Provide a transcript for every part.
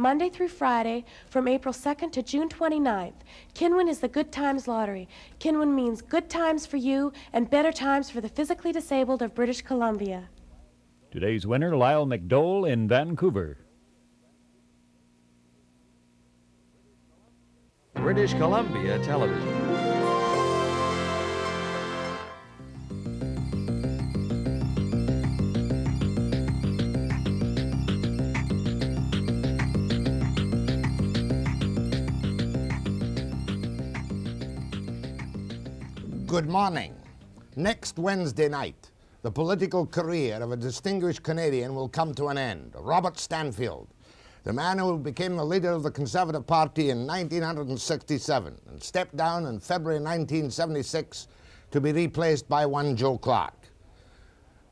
Monday through Friday, from April 2nd to June 29th. Kinwin is the Good Times Lottery. Kinwin means good times for you and better times for the physically disabled of British Columbia. Today's winner, Lyle McDowell in Vancouver. British Columbia Television. Good morning. Next Wednesday night, the political career of a distinguished Canadian will come to an end. Robert Stanfield, the man who became the leader of the Conservative Party in 1967 and stepped down in February 1976 to be replaced by one Joe Clark.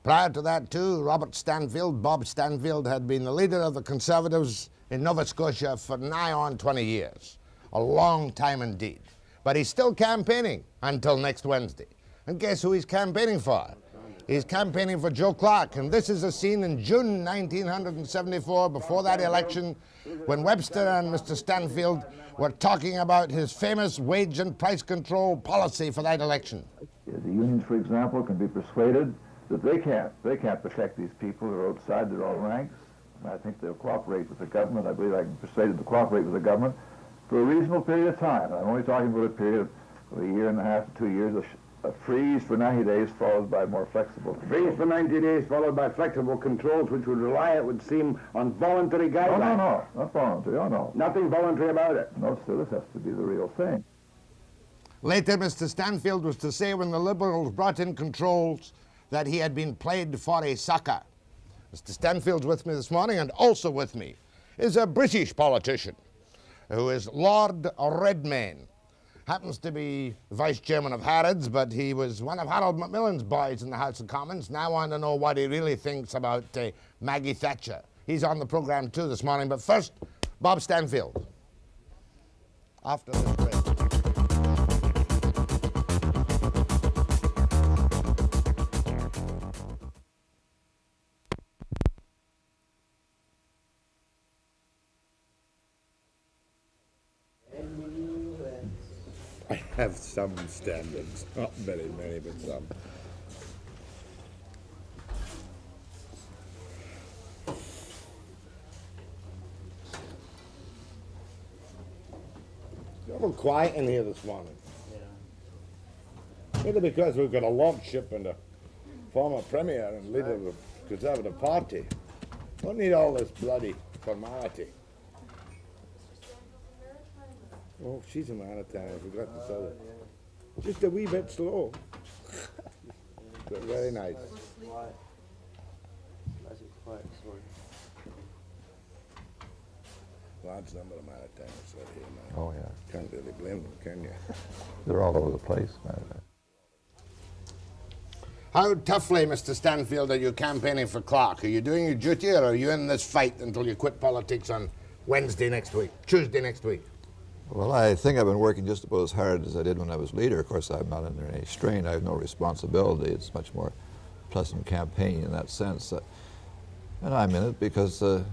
Prior to that, too, Bob Stanfield, had been the leader of the Conservatives in Nova Scotia for nigh on 20 years. A long time indeed. But he's still campaigning until next Wednesday. And guess who he's campaigning for? He's campaigning for Joe Clark, and this is a scene in June 1974, before that election, when Webster and Mr. Stanfield were talking about his famous wage and price control policy for that election. The unions, for example, can be persuaded that they can't protect these people who are outside their own ranks. And I think they'll cooperate with the government. I believe I can persuade them to cooperate with the government for a reasonable period of time. I'm only talking about a period of a year and a half to 2 years, a freeze for 90 days followed by more flexible controls. Freeze for 90 days followed by flexible controls, which would rely, it would seem, on voluntary guidelines. No, not voluntary, oh no. Nothing voluntary about it. No, sir, this has to be the real thing. Later, Mr. Stanfield was to say when the Liberals brought in controls that he had been played for a sucker. Mr. Stanfield's with me this morning, and also with me is a British politician who is Lord Redmayne. Happens to be Vice Chairman of Harrods, but he was one of Harold Macmillan's boys in the House of Commons. Now I want to know what he really thinks about Maggie Thatcher. He's on the program too this morning, but first, Bob Stanfield. After this break. I have some standards, not very many, but some. You're a little quiet in here this morning. Yeah. Maybe because we've got a lordship and a former premier and leader of the Conservative Party. Don't need all this bloody formality. Oh, she's a maritime, I forgot to tell her. Just a wee bit slow. But very nice. Large number of maritimes right here now. Oh, yeah. Can't really blame them, can you? They're all over the place. How toughly, Mr. Stanfield, are you campaigning for Clark? Are you doing your duty, or are you in this fight until you quit politics on Tuesday next week? Well, I think I've been working just about as hard as I did when I was leader. Of course, I'm not under any strain. I have no responsibility. It's much more pleasant campaign in that sense. And I'm in it because I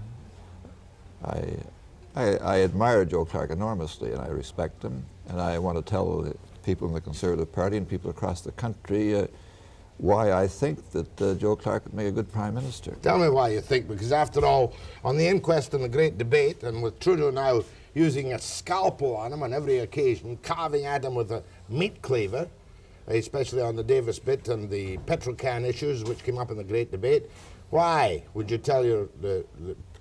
admire Joe Clark enormously, and I respect him. And I want to tell the people in the Conservative Party and people across the country why I think that Joe Clark would make a good Prime Minister. Tell me why you think, because after all, on the inquest and the Great Debate, and with Trudeau now using a scalpel on him on every occasion, carving at him with a meat cleaver, especially on the Davis bit and the Petrocan issues which came up in the Great Debate, why would you tell the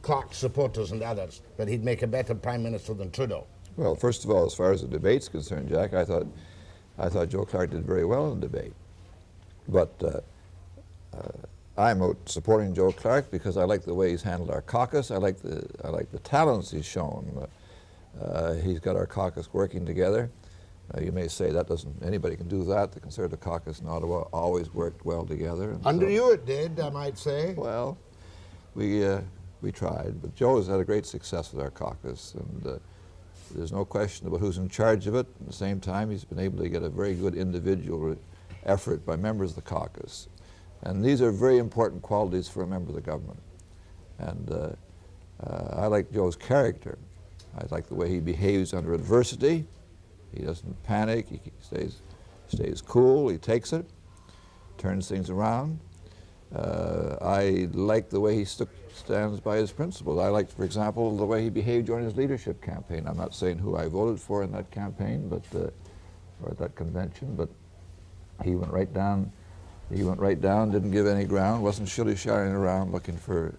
Clark supporters and others that he'd make a better Prime Minister than Trudeau? Well, first of all, as far as the debate's concerned, Jack, I thought Joe Clark did very well in the debate. But I'm out supporting Joe Clark because I like the way he's handled our caucus. I like the talents he's shown. He's got our caucus working together. You may say anybody can do that. The Conservative caucus in Ottawa always worked well together. Under you it did, I might say. Well, we tried, but Joe has had a great success with our caucus, and there's no question about who's in charge of it. At the same time, he's been able to get a very good individual effort by members of the caucus. And these are very important qualities for a member of the government. And I like Joe's character. I like the way he behaves under adversity. He doesn't panic. He stays cool. He takes it, turns things around. I like the way he stands by his principles. I like, for example, the way he behaved during his leadership campaign. I'm not saying who I voted for in that campaign, but or at that convention, but he went right down. He went right down, didn't give any ground, wasn't shilly-shallying around looking for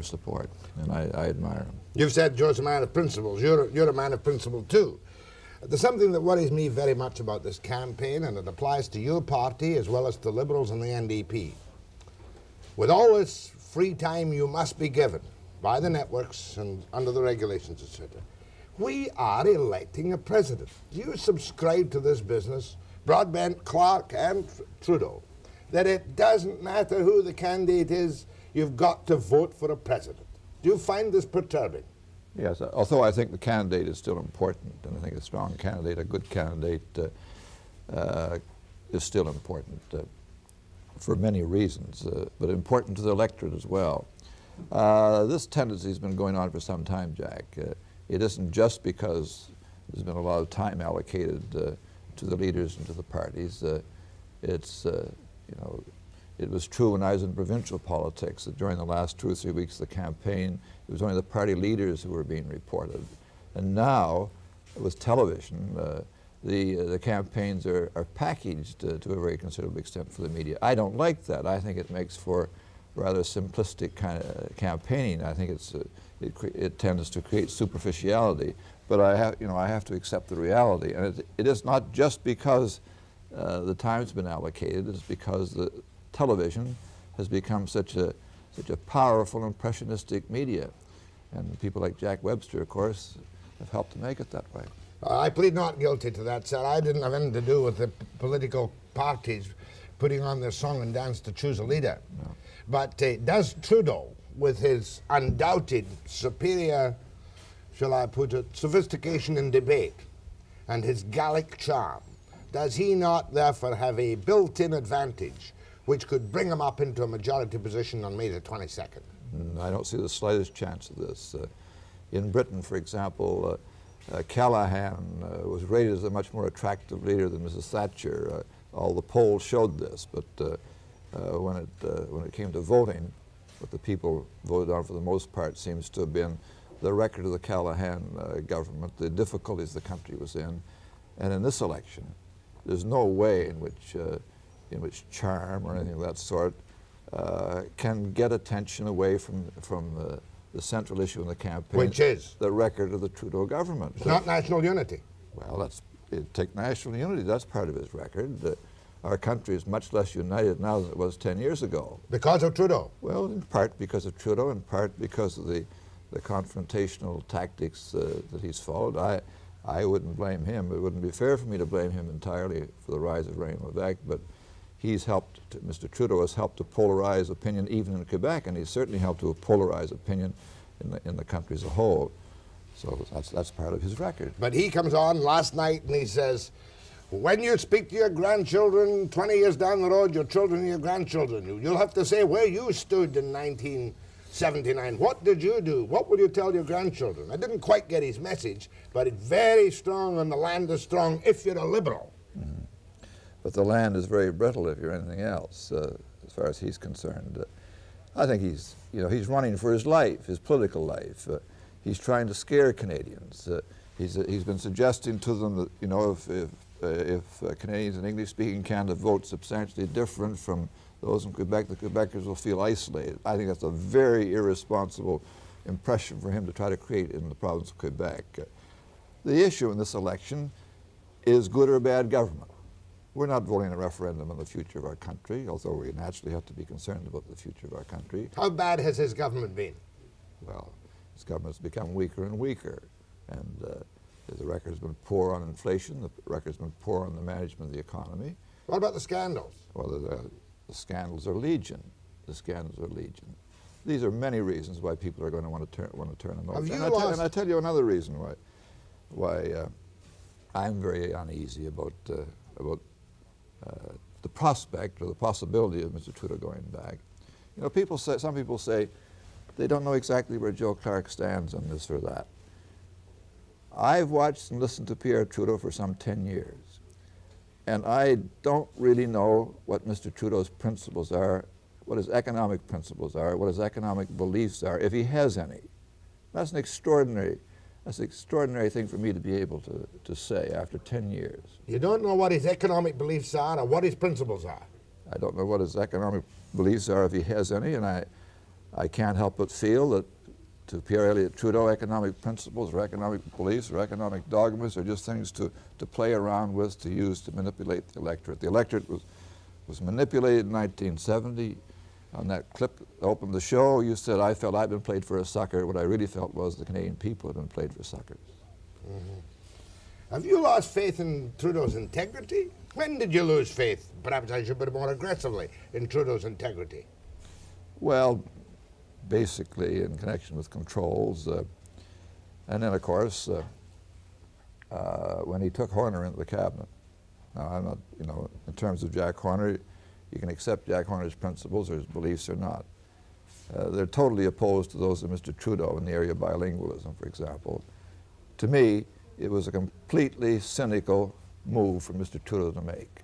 support, and I admire him. You've said Joe's a man of principles. You're a man of principle too. There's something that worries me very much about this campaign, and it applies to your party as well as to the Liberals and the NDP. With all this free time you must be given by the networks and under the regulations, etc., we are electing a president. You subscribe to this business, Broadbent, Clark, and Trudeau, that it doesn't matter who the candidate is, you've got to vote for a president. Do you find this perturbing? Yes, although I think the candidate is still important, and I think a strong candidate, a good candidate, is still important for many reasons, but important to the electorate as well. This tendency has been going on for some time, Jack. It isn't just because there's been a lot of time allocated to the leaders and to the parties. It was true when I was in provincial politics that during the last 2 or 3 weeks of the campaign, it was only the party leaders who were being reported. And now, with television, the campaigns are packaged to a very considerable extent for the media. I don't like that. I think it makes for rather simplistic kind of campaigning. I think it tends to create superficiality. But I have to accept the reality. And it is not just because the time's been allocated, it's because the television has become such a powerful, impressionistic media. And people like Jack Webster, of course, have helped to make it that way. I plead not guilty to that, sir. I didn't have anything to do with the political parties putting on their song and dance to choose a leader. No. But does Trudeau, with his undoubted superior, shall I put it, sophistication in debate and his Gallic charm, does he not therefore have a built-in advantage which could bring him up into a majority position on May the 22nd? I don't see the slightest chance of this. In Britain, for example, Callaghan was rated as a much more attractive leader than Mrs. Thatcher. All the polls showed this, but when it came to voting, what the people voted on for the most part seems to have been the record of the Callaghan government, the difficulties the country was in. And in this election, there's no way in which charm or anything of that sort can get attention away from the central issue in the campaign. Which is? The record of the Trudeau government. It's not national unity. Well, take national unity, that's part of his record. Our country is much less united now than it was 10 years ago. Because of Trudeau? Well, in part because of Trudeau, in part because of the confrontational tactics that he's followed. I wouldn't blame him. It wouldn't be fair for me to blame him entirely for the rise of René Lévesque, but Mr. Trudeau has helped to polarize opinion even in Quebec, and he's certainly helped to polarize opinion in the country as a whole. So that's part of his record. But he comes on last night and he says, when you speak to your grandchildren 20 years down the road, your children and your grandchildren, you'll have to say where you stood in 1979. What did you do? What will you tell your grandchildren? I didn't quite get his message, but it's very strong and the land is strong if you're a liberal. Mm-hmm. But the land is very brittle if you're anything else, as far as he's concerned. I think he's running for his life, his political life. He's trying to scare Canadians. He's been suggesting to them that, if Canadians in English-speaking Canada vote substantially different from those in Quebec, the Quebecers will feel isolated. I think that's a very irresponsible impression for him to try to create in the province of Quebec. The issue in this election is good or bad government. We're not voting a referendum on the future of our country, although we naturally have to be concerned about the future of our country. How bad has his government been? Well, his government's become weaker and weaker, and the record has been poor on inflation, the record has been poor on the management of the economy. What about the scandals? Well, the scandals are legion. The scandals are legion. These are many reasons why people are going to want to turn him over. And I tell you another reason why I'm very uneasy about the prospect or the possibility of Mr. Trudeau going back. Some people say, they don't know exactly where Joe Clark stands on this or that. I've watched and listened to Pierre Trudeau for some 10 years, and I don't really know what Mr. Trudeau's principles are, what his economic principles are, what his economic beliefs are, if he has any. That's an extraordinary thing for me to be able to say after 10 years. You don't know what his economic beliefs are or what his principles are? I don't know what his economic beliefs are, if he has any, and I can't help but feel that to Pierre Elliott Trudeau, economic principles or economic beliefs or economic dogmas are just things to play around with, to use to manipulate the electorate. The electorate was manipulated in 1970. On that clip that opened the show, you said, I felt I'd been played for a sucker. What I really felt was the Canadian people had been played for suckers. Mm-hmm. Have you lost faith in Trudeau's integrity? When did you lose faith, perhaps I should put it more aggressively, in Trudeau's integrity? Well, basically in connection with controls. And then, of course, when he took Horner into the cabinet. Now, I'm not, in terms of Jack Horner, you can accept Jack Horner's principles or his beliefs or not. They're totally opposed to those of Mr. Trudeau in the area of bilingualism, for example. To me, it was a completely cynical move for Mr. Trudeau to make.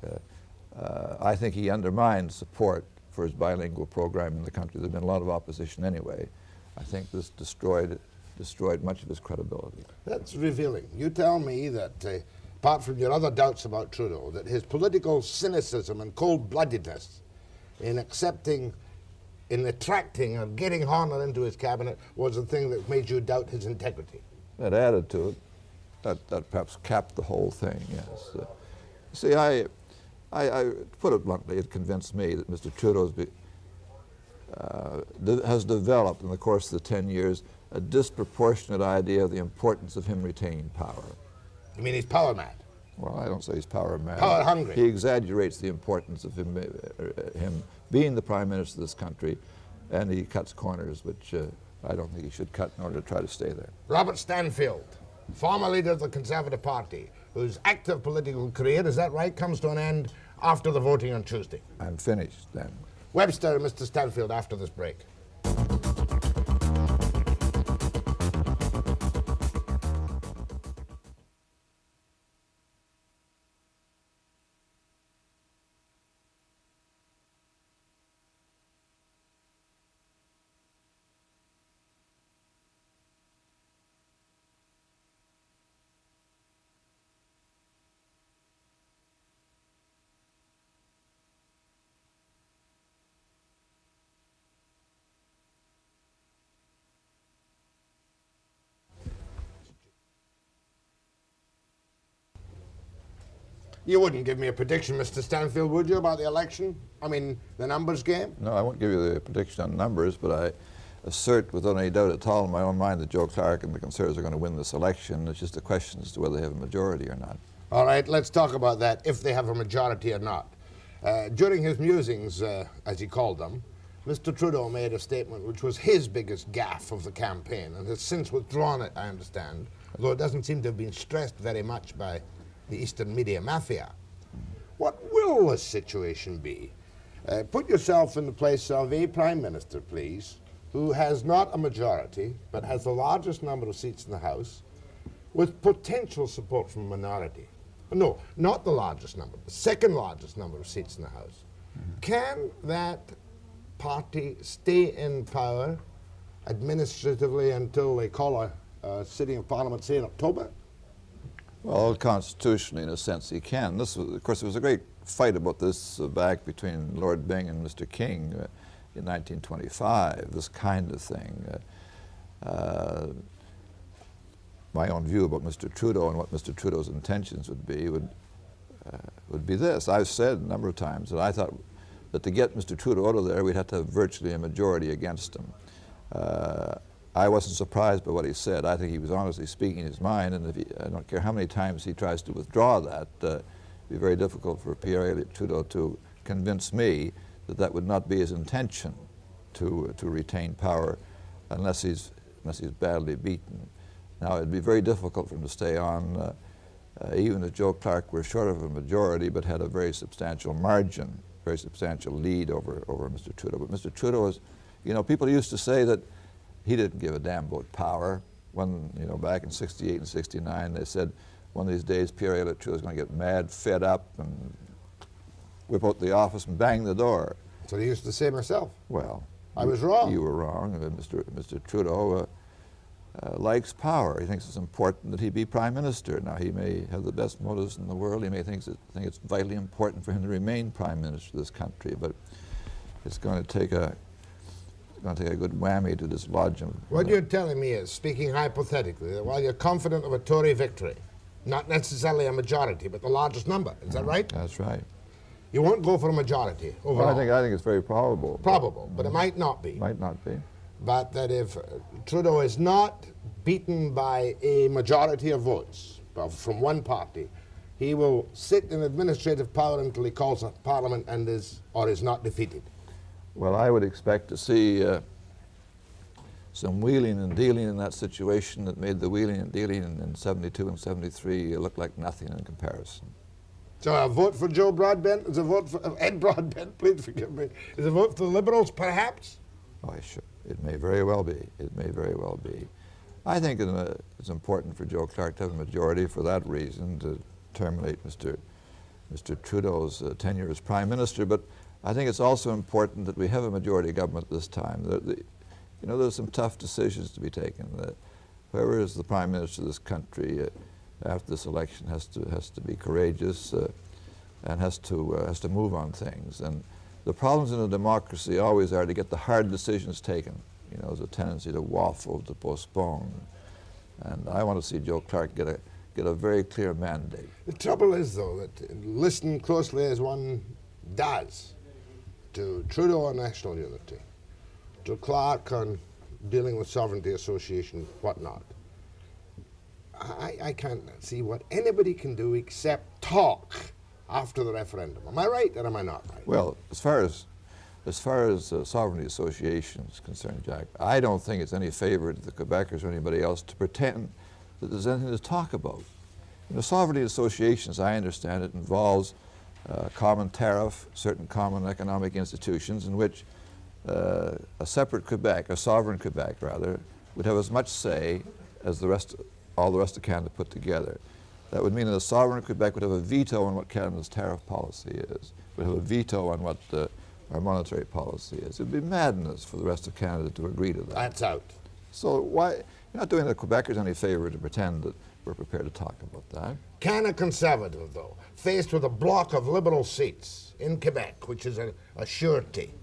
I think he undermined support for his bilingual program in the country. There's been a lot of opposition anyway. I think this destroyed much of his credibility. That's revealing. You tell me that, apart from your other doubts about Trudeau, that his political cynicism and cold-bloodedness in attracting or getting Horner into his cabinet was the thing that made you doubt his integrity. That added to it. That perhaps capped the whole thing, yes. See, I put it bluntly, it convinced me that Mr. Trudeau has developed in the course of the 10 years a disproportionate idea of the importance of him retaining power. You mean he's power mad? Well, I don't say he's power mad. Power hungry. He exaggerates the importance of him being the Prime Minister of this country, and he cuts corners, which I don't think he should cut in order to try to stay there. Robert Stanfield, former leader of the Conservative Party, whose active political career, is that right, comes to an end after the voting on Tuesday. I'm finished then. Webster and Mr. Stanfield after this break. You wouldn't give me a prediction, Mr. Stanfield, would you, about the election? I mean, the numbers game? No, I won't give you the prediction on numbers, but I assert without any doubt at all in my own mind that Joe Clark and the Conservatives are going to win this election. It's just a question as to whether they have a majority or not. All right, let's talk about that, if they have a majority or not. During his musings, as he called them, Mr. Trudeau made a statement which was his biggest gaffe of the campaign and has since withdrawn it, I understand, although it doesn't seem to have been stressed very much by the Eastern media mafia. What will the situation be? Put yourself in the place of a Prime Minister, please, who has not a majority, but has the largest number of seats in the House, with potential support from a minority. No, not the largest number, the second largest number of seats in the House. Can that party stay in power administratively until they call a sitting of Parliament, say in October? Well, constitutionally, in a sense, he can. This was, of course, there was a great fight about this back between Lord Byng and Mr. King in 1925, this kind of thing. My own view about Mr. Trudeau and what Mr. Trudeau's intentions would be this. I've said a number of times that I thought that to get Mr. Trudeau out of there, we'd have to have virtually a majority against him. I wasn't surprised by what he said. I think he was honestly speaking his mind, and I don't care how many times he tries to withdraw that, it'd be very difficult for Pierre Elliott Trudeau to convince me that that would not be his intention to retain power unless he's badly beaten. Now, it'd be very difficult for him to stay on, even if Joe Clark were short of a majority but had a very substantial margin, very substantial lead over Mr. Trudeau. But Mr. Trudeau is, people used to say that he didn't give a damn about power. When, you know, back in 68 and 69, they said one of these days Pierre Trudeau was going to get mad, fed up, and whip out the office and bang the door. That's what I used to say myself. Well, I was wrong. You were wrong. Mr. Trudeau likes power. He thinks it's important that he be prime minister. Now, he may have the best motives in the world. He may think it's vitally important for him to remain prime minister of this country, but it's going to take a good whammy to dislodge him. What you're telling me is, speaking hypothetically, that while you're confident of a Tory victory, not necessarily a majority, but the largest number, is that right? That's right. You won't go for a majority overall. Well, I think it's very probable. Probable, but it might not be. Might not be. But that if Trudeau is not beaten by a majority of votes from one party, he will sit in administrative power until he calls a parliament and is not defeated. Well, I would expect to see some wheeling and dealing in that situation that made the wheeling and dealing in 72 and 73 look like nothing in comparison. So a vote for Joe Broadbent is a vote for Ed Broadbent, please forgive me, is a vote for the Liberals, perhaps? Oh, sure. It may very well be. It may very well be. I think it's important for Joe Clark to have a majority for that reason, to terminate Mr. Trudeau's tenure as Prime Minister, but I think it's also important that we have a majority government this time. You know, there's some tough decisions to be taken. Whoever is the Prime Minister of this country after this election has to be courageous and has to move on things. And the problems in a democracy always are to get the hard decisions taken. You know, there's a tendency to waffle, to postpone. And I want to see Joe Clark get a very clear mandate. The trouble is, though, that listen closely as one does to Trudeau on national unity, to Clark on dealing with sovereignty association, whatnot. I can't see what anybody can do except talk after the referendum. Am I right or am I not right? Well, as far as sovereignty association is concerned, Jack, I don't think it's any favor to the Quebecers or anybody else to pretend that there's anything to talk about. You know, sovereignty association, as I understand it, involves a common tariff, certain common economic institutions in which a separate Quebec, a sovereign Quebec rather, would have as much say as all the rest of Canada put together. That would mean that a sovereign Quebec would have a veto on what Canada's tariff policy is, would have a veto on what our monetary policy is. It would be madness for the rest of Canada to agree to that. That's out. So why, you're not doing the Quebecers any favor to pretend that we're prepared to talk about that. Can a Conservative, though, faced with a block of Liberal seats in Quebec, which is a surety,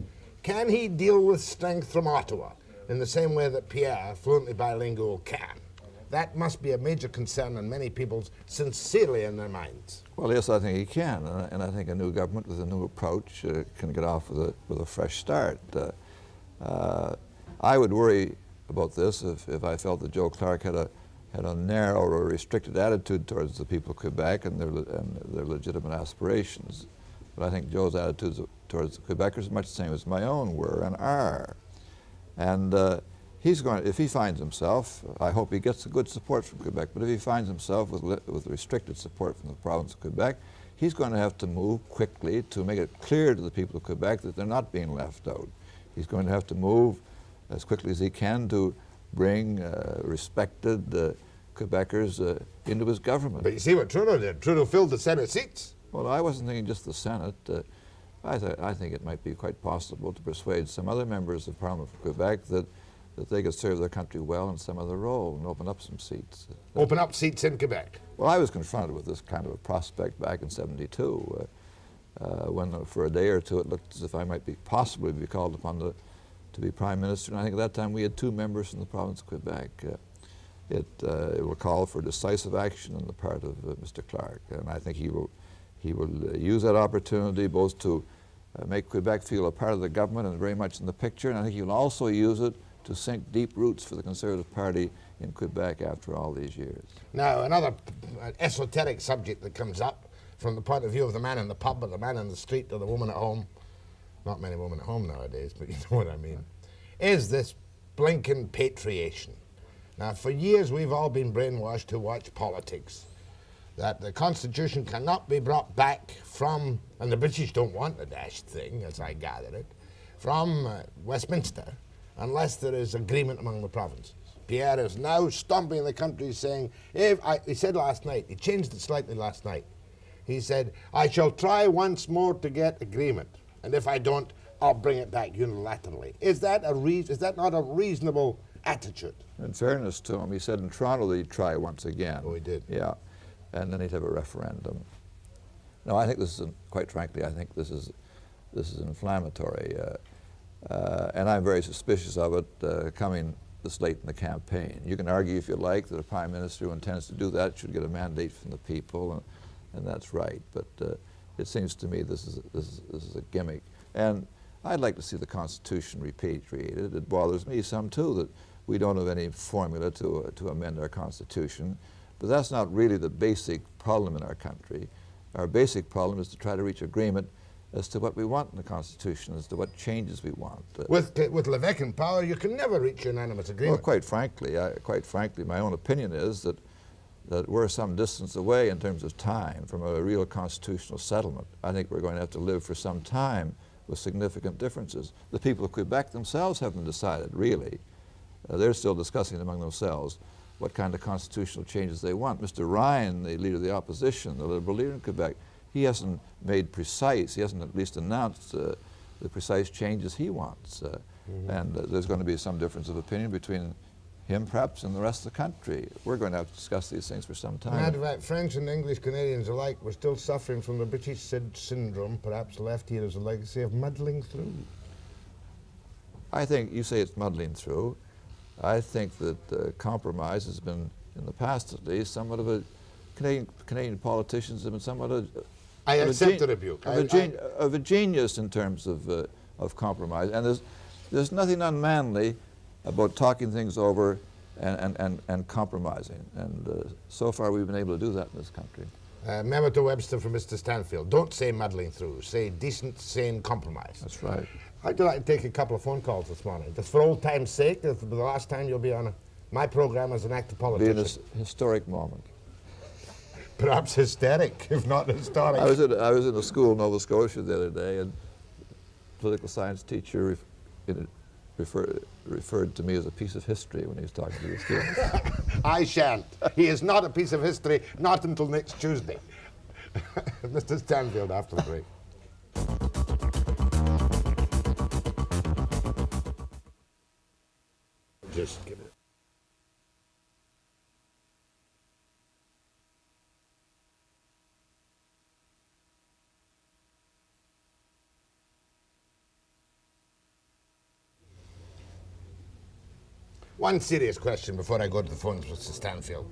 can he deal with strength from Ottawa in the same way that Pierre, fluently bilingual, can? That must be a major concern in many people's sincerely in their minds. Well, yes, I think he can, and I think a new government with a new approach can get off with a fresh start. I would worry about this if I felt that Joe Clark had a narrow or restricted attitude towards the people of Quebec and their legitimate aspirations. But I think Joe's attitudes towards the Quebecers are much the same as my own were and are. And if he finds himself, I hope he gets good support from Quebec, but if he finds himself with restricted support from the province of Quebec, he's going to have to move quickly to make it clear to the people of Quebec that they're not being left out. He's going to have to move as quickly as he can to bring respected Quebecers into his government. But you see what Trudeau did. Trudeau filled the Senate seats. Well, I wasn't thinking just the Senate. I think it might be quite possible to persuade some other members of Parliament for Quebec that they could serve their country well in some other role and open up some seats. Open up seats in Quebec. Well, I was confronted with this kind of a prospect back in '72 when for a day or two it looked as if I might possibly be called upon to be Prime Minister. And I think at that time we had 2 members from the province of Quebec. It will call for decisive action on the part of Mr. Clark, and I think he will use that opportunity both to make Quebec feel a part of the government and very much in the picture, and I think he will also use it to sink deep roots for the Conservative Party in Quebec after all these years. Now, another esoteric subject that comes up from the point of view of the man in the pub or the man in the street or the woman at home, not many women at home nowadays, but you know what I mean, is this blinking patriation. Now, for years we've all been brainwashed to watch politics, that the Constitution cannot be brought back from, and the British don't want the dashed thing, as I gather it, from Westminster, unless there is agreement among the provinces. Pierre is now stomping the country saying, he said last night, he changed it slightly last night. He said, I shall try once more to get agreement, and if I don't, I'll bring it back unilaterally. Is that not a reasonable attitude? In fairness to him, he said in Toronto that he'd try once again. Oh, he did? Yeah, and then he'd have a referendum. No, I think this is, quite frankly, I think this is inflammatory, and I'm very suspicious of it coming this late in the campaign. You can argue if you like that a prime minister who intends to do that should get a mandate from the people, and that's right. But it seems to me this is a gimmick, and I'd like to see the Constitution repatriated. It bothers me some too that we don't have any formula to amend our Constitution, but that's not really the basic problem in our country. Our basic problem is to try to reach agreement as to what we want in the Constitution, as to what changes we want. With Levesque in power, you can never reach unanimous agreement. Well, quite frankly, my own opinion is that we're some distance away in terms of time from a real constitutional settlement. I think we're going to have to live for some time with significant differences. The people of Quebec themselves haven't decided, really. They're still discussing among themselves what kind of constitutional changes they want. Mr. Ryan, the leader of the opposition, the Liberal leader in Quebec, he hasn't made precise, he hasn't at least announced the precise changes he wants. And there's going to be some difference of opinion between him, perhaps, and the rest of the country. We're going to have to discuss these things for some time. Matter of fact, French and English Canadians alike were still suffering from the British syndrome, perhaps left here as a legacy of muddling through. I think you say it's muddling through. I think that compromise has been, in the past at least, somewhat of a Canadian politicians have been somewhat I accept the rebuke. Of a genius in terms of compromise, and there's nothing unmanly about talking things over and compromising, and so far we've been able to do that in this country. Memo to Webster from Mr. Stanfield. Don't say muddling through. Say decent, sane compromise. That's right. I'd like to take a couple of phone calls this morning, just for old time's sake. This will be the last time you'll be on my program as an active politician. Be a historic moment. Perhaps hysteric, if not historic. I was in a school in Nova Scotia the other day, and a political science teacher referred to me as a piece of history when he was talking to the students. I shan't. He is not a piece of history, not until next Tuesday. Mr. Stanfield, after the break. Just give it. One serious question before I go to the phones, Mr. Stanfield.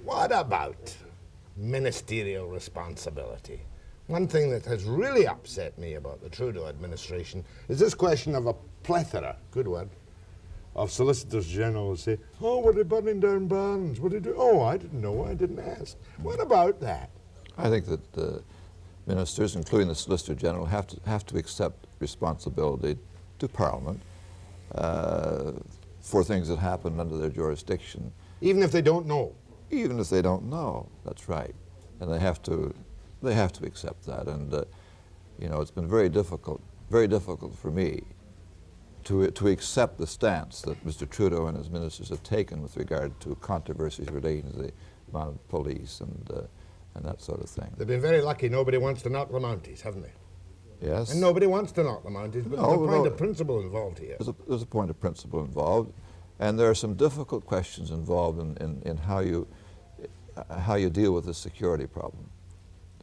What about ministerial responsibility? One thing that has really upset me about the Trudeau administration is this question of a plethora, good word, of solicitors general who say, oh, were they burning down barns? What did they do? Oh, I didn't know, I didn't ask. What about that? I think that ministers, including the Solicitor General, have to accept responsibility to Parliament for things that happen under their jurisdiction. Even if they don't know? Even if they don't know, that's right. And they have to accept that. And, you know, it's been very difficult for me to accept the stance that Mr. Trudeau and his ministers have taken with regard to controversies relating to the amount of police and that sort of thing. They've been very lucky. Nobody wants to knock the Mounties, haven't they? Yes. And nobody wants to knock the Mounties, but there's a point of principle involved here. There's a point of principle involved, and there are some difficult questions involved in how you deal with the security problem.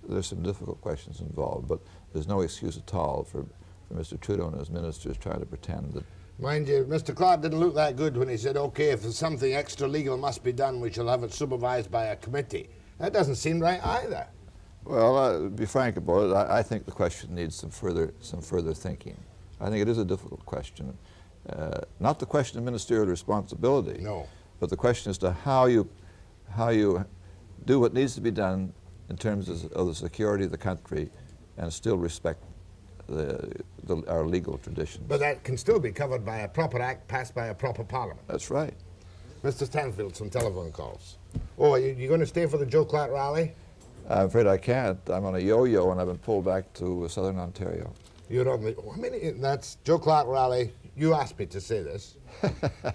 There's some difficult questions involved, but there's no excuse at all for Mr. Trudeau and his ministers trying to pretend that. Mind you, Mr. Clark didn't look that good when he said, okay, if there's something extra legal must be done, we shall have it supervised by a committee. That doesn't seem right either. Well, to be frank about it, I think the question needs some further thinking. I think it is a difficult question. Not the question of ministerial responsibility, no, but the question as to how you do what needs to be done in terms of the security of the country and still respect our legal traditions. But that can still be covered by a proper act passed by a proper parliament. That's right. Mr. Stanfield, some telephone calls. Oh, are you going to stay for the Joe Clark rally? I'm afraid I can't. I'm on a yo-yo and I've been pulled back to southern Ontario. You're on the, that's Joe Clark rally. You asked me to say this.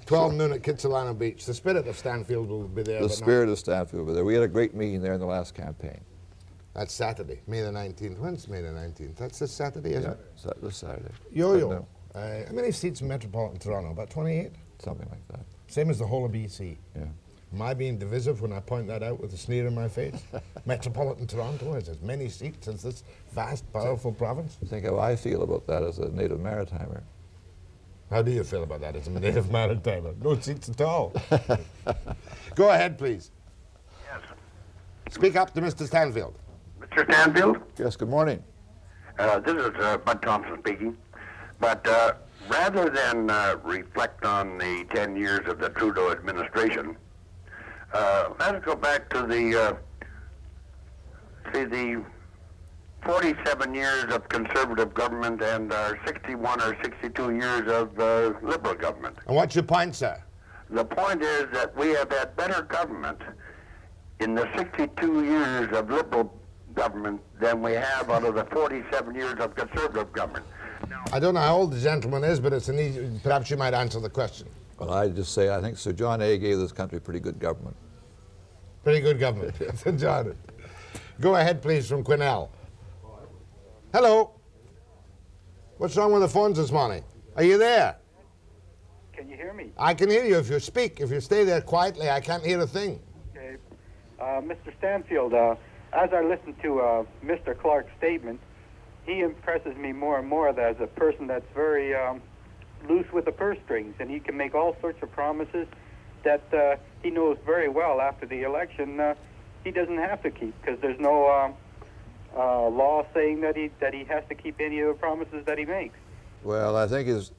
12 noon at Kitsilano Beach. The spirit of Stanfield will be there. The spirit of Stanfield will be there. We had a great meeting there in the last campaign. That's Saturday, May the 19th. When's May the 19th? That's this Saturday, isn't it? This Saturday. Yo-yo. How many seats in Metropolitan Toronto? About 28? Something like that. Same as the whole of BC. Yeah. Am I being divisive when I point that out with a sneer in my face? Metropolitan Toronto has as many seats as this vast, powerful province. Think how I feel about that as a native maritimer. How do you feel about that as a native maritimer? No seats at all. Go ahead, please. Yes. Speak up to Mr. Stanfield. Mr. Stanfield? Yes, good morning. This is Bud Thompson speaking. But rather than reflect on the 10 years of the Trudeau administration, let's go back to the 47 years of conservative government and our 61 or 62 years of liberal government. And what's your point, sir? The point is that we have had better government in the 62 years of liberal government than we have out of the 47 years of conservative government. Now, I don't know how old the gentleman is, but it's an easy, perhaps you might answer the question. Well, I just say I think Sir John A. gave this country pretty good government. Pretty good government. John. Go ahead, please, from Quinnell. Hello. What's wrong with the phones this morning? Are you there? Can you hear me? I can hear you if you speak. If you stay there quietly, I can't hear a thing. Okay. Mr. Stanfield, as I listen to Mr. Clark's statement, he impresses me more and more as a person that's very loose with the purse strings, and he can make all sorts of promises that he knows very well after the election he doesn't have to keep, because there's no law saying that he has to keep any of the promises that he makes. Well, I think his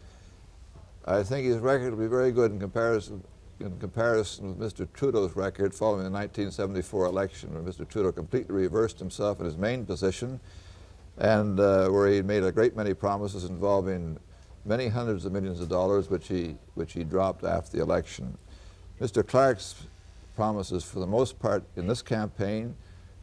record will be very good in comparison with Mr. Trudeau's record following the 1974 election, where Mr. Trudeau completely reversed himself in his main position, and where he made a great many promises involving many hundreds of millions of dollars, which he dropped after the election. Mr. Clark's promises, for the most part, in this campaign,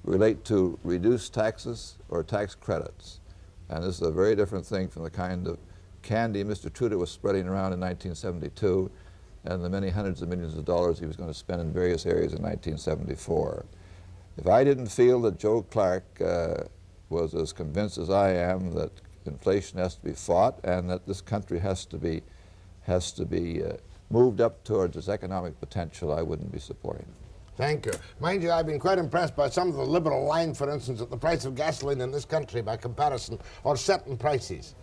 relate to reduced taxes or tax credits, and this is a very different thing from the kind of candy Mr. Trudeau was spreading around in 1972 and the many hundreds of millions of dollars he was going to spend in various areas in 1974. If I didn't feel that Joe Clark was as convinced as I am that inflation has to be fought and that this country has to be moved up towards its economic potential, I wouldn't be supporting it. Thank you. Mind you, I've been quite impressed by some of the liberal line, for instance, at the price of gasoline in this country by comparison, or certain prices,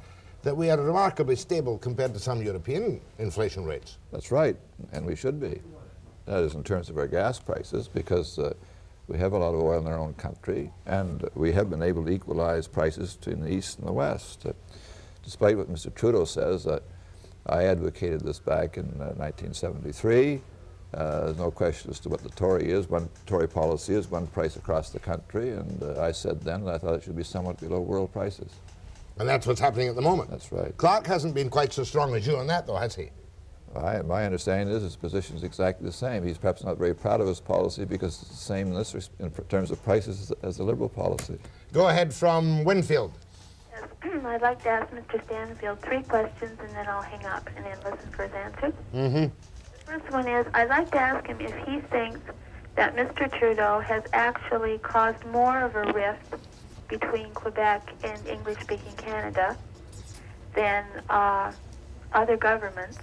that we are remarkably stable compared to some European inflation rates. That's right, and we should be. That is in terms of our gas prices, because we have a lot of oil in our own country, and we have been able to equalize prices between the East and the West. Despite what Mr. Trudeau says, I advocated this back in 1973. There's no question as to what the Tory policy is, one price across the country, and I said then that I thought it should be somewhat below world prices. And that's what's happening at the moment. That's right. Clark hasn't been quite so strong as you on that, though, has he? My understanding is his position is exactly the same. He's perhaps not very proud of his policy because it's the same in terms of prices as the Liberal policy. Go ahead from Winfield. Yes. I'd like to ask Mr. Stanfield 3 questions, and then I'll hang up and then listen for his answers. Mm-hmm. The first one is, I'd like to ask him if he thinks that Mr. Trudeau has actually caused more of a rift between Quebec and English-speaking Canada than other governments.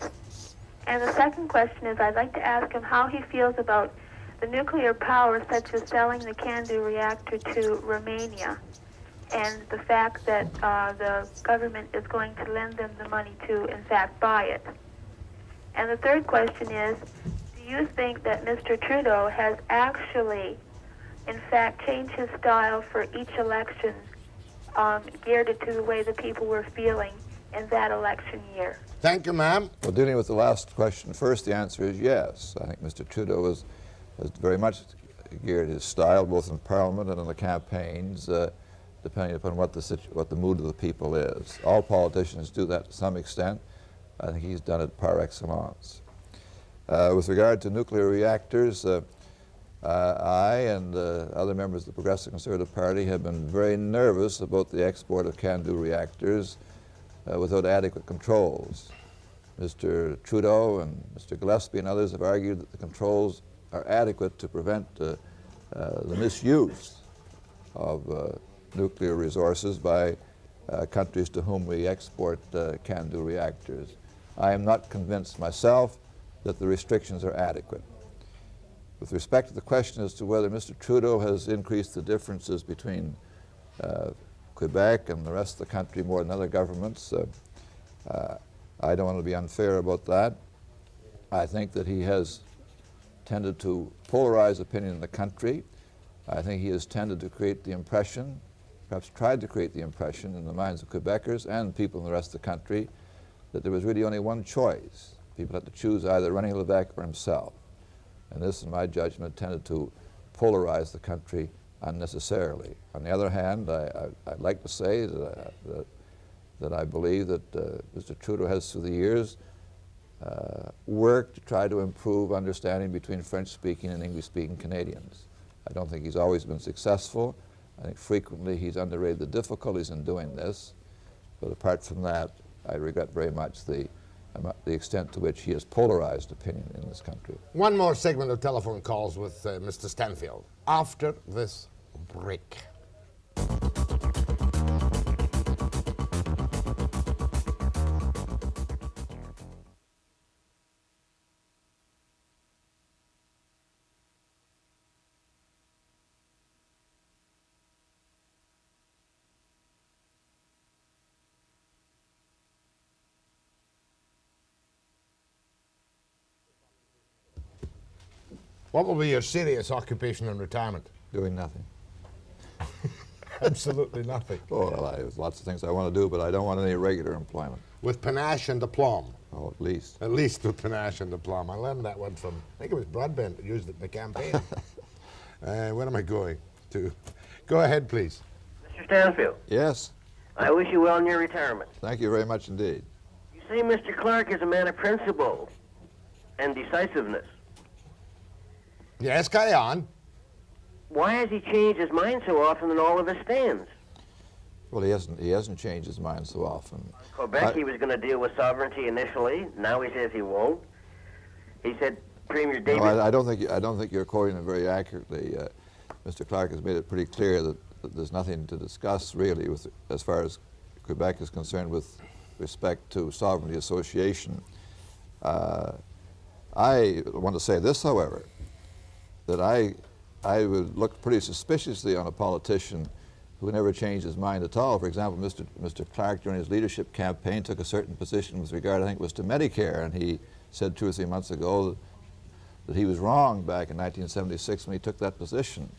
And the second question is, I'd like to ask him how he feels about the nuclear power, such as selling the CANDU reactor to Romania, and the fact that the government is going to lend them the money to, in fact, buy it. And the third question is, do you think that Mr. Trudeau has actually, in fact, changed his style for each election, geared it to the way the people were feeling in that election year? Thank you, ma'am. Well, dealing with the last question first, the answer is yes. I think Mr. Trudeau has very much geared his style, both in Parliament and in the campaigns, depending upon what the mood of the people is. All politicians do that to some extent. I think he's done it par excellence. With regard to nuclear reactors, I and other members of the Progressive Conservative Party have been very nervous about the export of CANDU reactors without adequate controls. Mr. Trudeau and Mr. Gillespie and others have argued that the controls are adequate to prevent the misuse of nuclear resources by countries to whom we export CANDU reactors. I am not convinced myself that the restrictions are adequate. With respect to the question as to whether Mr. Trudeau has increased the differences between Quebec and the rest of the country more than other governments, I don't want to be unfair about that. I think that he has tended to polarize opinion in the country. I think he has tended to create the impression, perhaps tried to create the impression in the minds of Quebecers and people in the rest of the country, that there was really only one choice. People had to choose either René Lévesque or himself. And this, in my judgment, tended to polarize the country unnecessarily. On the other hand, I'd like to say that I believe that Mr. Trudeau has, through the years, worked to try to improve understanding between French-speaking and English-speaking Canadians. I don't think he's always been successful. I think frequently he's underrated the difficulties in doing this. But apart from that, I regret very much the extent to which he has polarized opinion in this country. One more segment of telephone calls with Mr. Stanfield after this break. What will be your serious occupation in retirement? Doing nothing. Absolutely nothing. Oh, well, there's lots of things I want to do, but I don't want any regular employment. With panache and aplomb. Oh, at least. At least with panache and aplomb. I learned that one from, I think it was Broadbent that used it in the campaign. Where am I going to? Go ahead, please. Mr. Stanfield. Yes. I wish you well in your retirement. Thank you very much indeed. You say Mr. Clark is a man of principle and decisiveness. Yes, carry on. Why has he changed his mind so often in all of his stands? Well, he hasn't changed his mind so often. Quebec, he was going to deal with sovereignty initially. Now he says he won't. He said Premier Davis... No, I don't think you're quoting him very accurately. Mr. Clark has made it pretty clear that there's nothing to discuss really as far as Quebec is concerned with respect to sovereignty association. I want to say this, however, that I would look pretty suspiciously on a politician who never changed his mind at all. For example, Mr. Clark, during his leadership campaign, took a certain position with regard, I think it was to Medicare, and he said 2 or 3 months ago that he was wrong back in 1976 when he took that position.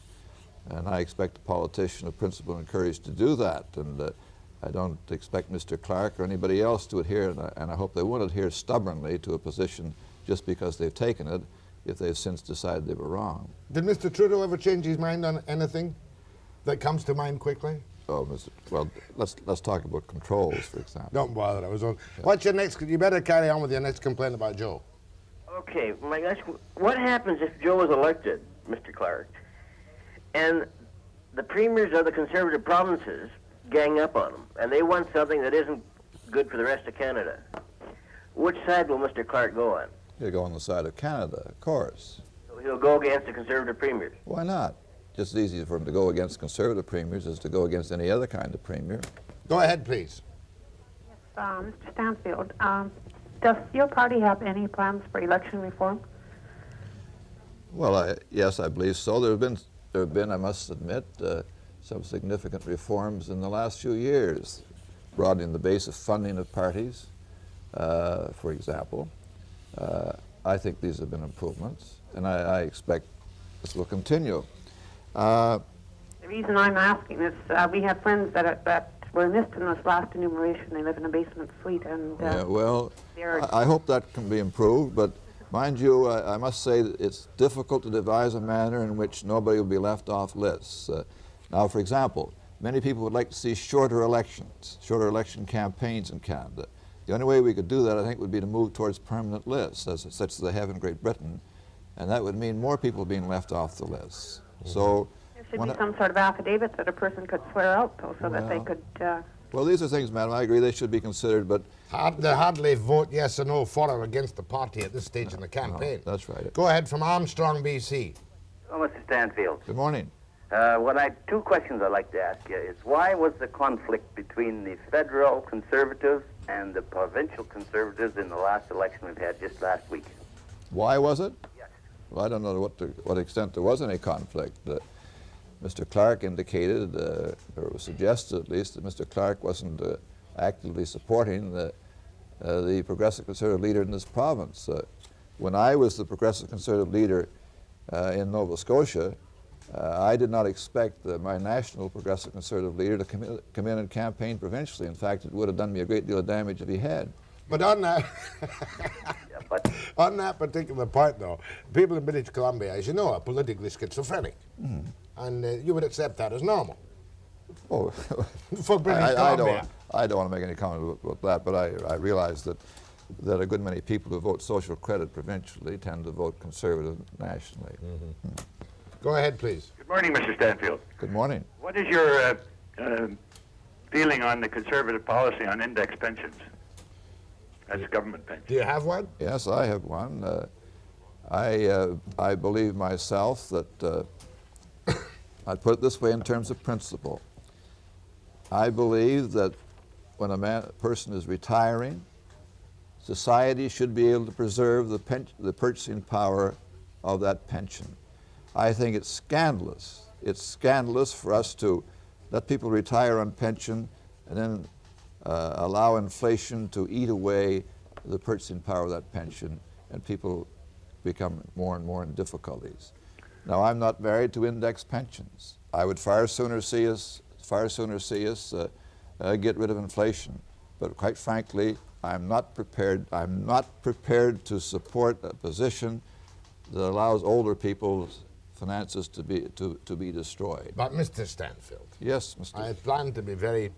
And I expect a politician of principle and courage to do that. And I don't expect Mr. Clark or anybody else to adhere, and I hope they won't adhere stubbornly to a position just because they've taken it, if they've since decided they were wrong. Did Mr. Trudeau ever change his mind on anything that comes to mind quickly? Oh, well, let's talk about controls, for example. Don't bother. I was on. Yeah. What's your next? You better carry on with your next complaint about Joe. Okay, what happens if Joe is elected, Mr. Clark, and the premiers of the Conservative provinces gang up on him, and they want something that isn't good for the rest of Canada? Which side will Mr. Clark go on? He'll go on the side of Canada, of course. So he'll go against the Conservative premiers? Why not? Just as easy for him to go against Conservative premiers as to go against any other kind of premier. Go ahead, please. Yes, Mr. Stanfield, does your party have any plans for election reform? Well, yes, I believe so. There have been, I must admit, some significant reforms in the last few years, broadening the base of funding of parties, for example. I think these have been improvements, and I expect this will continue. The reason I'm asking is we have friends that were missed in this last enumeration. They live in a basement suite, and yeah, well, I hope that can be improved, but mind you, I must say that it's difficult to devise a manner in which nobody will be left off lists. Now, for example, many people would like to see shorter elections, shorter election campaigns in Canada. The only way we could do that, I think, would be to move towards permanent lists, such as they have in Great Britain, and that would mean more people being left off the lists. So there should be some sort of affidavit that a person could swear out, though, so that they could... Well, these are things, madam, I agree they should be considered, but They hardly vote yes or no for or against the party at this stage in the campaign. No, that's right. Go ahead from Armstrong, BC. Oh, Mr. Stanfield. Good morning. Two questions I'd like to ask you is why was the conflict between the federal conservatives and the provincial conservatives in the last election we've had just last week? Why was it? Yes. Well, I don't know to what extent there was any conflict. Mr. Clark indicated, or it was suggested at least, that Mr. Clark wasn't actively supporting the Progressive Conservative leader in this province. When I was the Progressive Conservative leader in Nova Scotia, I did not expect my national Progressive Conservative leader to come in and campaign provincially. In fact, it would have done me a great deal of damage if he had. But on that, on that particular point, though, people in British Columbia, as you know, are politically schizophrenic. Mm. And you would accept that as normal. Oh, for British Columbia. I don't want to make any comment about that, but I realize that a good many people who vote social credit provincially tend to vote conservative nationally. Mm-hmm. Go ahead, please. Good morning, Mr. Stanfield. Good morning. What is your feeling on the conservative policy on index pensions as government pensions? Do you have one? Yes, I have one. I believe myself that I'd put it this way in terms of principle. I believe that when a person is retiring, society should be able to preserve the purchasing power of that pension. I think it's scandalous. It's scandalous for us to let people retire on pension and then allow inflation to eat away the purchasing power of that pension, and people become more and more in difficulties. Now, I'm not married to index pensions. I would far sooner see us get rid of inflation. But quite frankly, I'm not prepared to support a position that allows older people's finances to be destroyed. But Mr. Stanfield. Yes, Mr. I plan to be very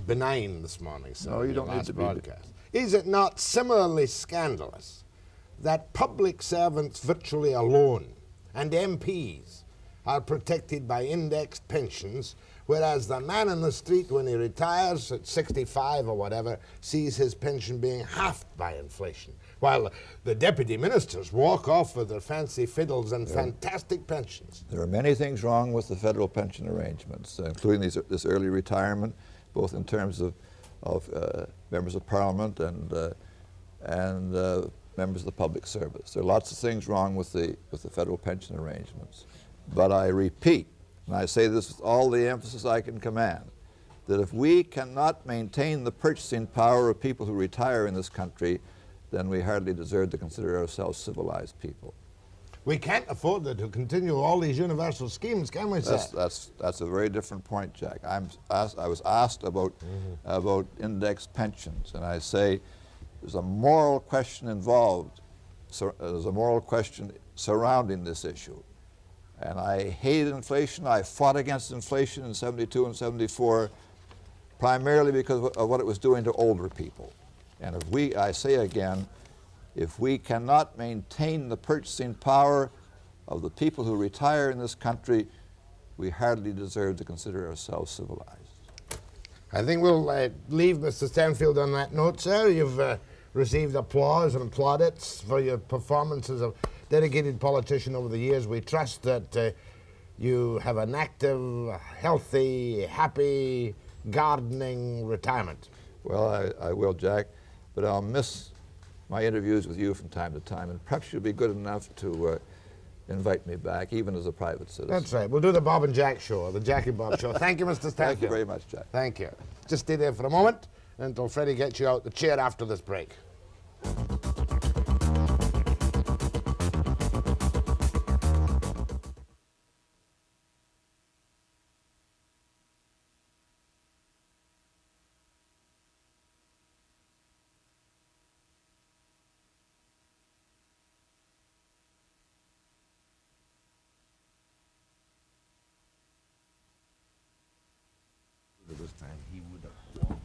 benign this morning, sir. No, you don't need to be. Is it not similarly scandalous that public servants virtually alone and MPs are protected by indexed pensions, whereas the man in the street, when he retires at 65 or whatever, sees his pension being halved by inflation, while the deputy ministers walk off with their fancy fiddles and fantastic pensions? There are many things wrong with the federal pension arrangements, including this early retirement, both in terms of members of Parliament and members of the public service. There are lots of things wrong with the federal pension arrangements. But I repeat, and I say this with all the emphasis I can command, that if we cannot maintain the purchasing power of people who retire in this country, then we hardly deserve to consider ourselves civilized people. We can't afford to continue all these universal schemes, can we, sir? That's a very different point, Jack. I was asked about index pensions, and I say there's a moral question involved. There's a moral question surrounding this issue. And I hated inflation. I fought against inflation in 72 and 74, primarily because of what it was doing to older people. And I say again, if we cannot maintain the purchasing power of the people who retire in this country, we hardly deserve to consider ourselves civilized. I think we'll leave Mr. Stanfield on that note, sir. You've received applause and plaudits for your performance as a dedicated politician over the years. We trust that you have an active, healthy, happy, gardening retirement. Well, I will, Jack, but I'll miss my interviews with you from time to time, and perhaps you'll be good enough to invite me back, even as a private citizen. That's right. We'll do the Bob and Jack show, the Jack and Bob show. Thank you, Mr. Stanfield. Thank you very much, Jack. Thank you. Just stay there for a moment until Freddie gets you out the chair after this break. This time he would have walked.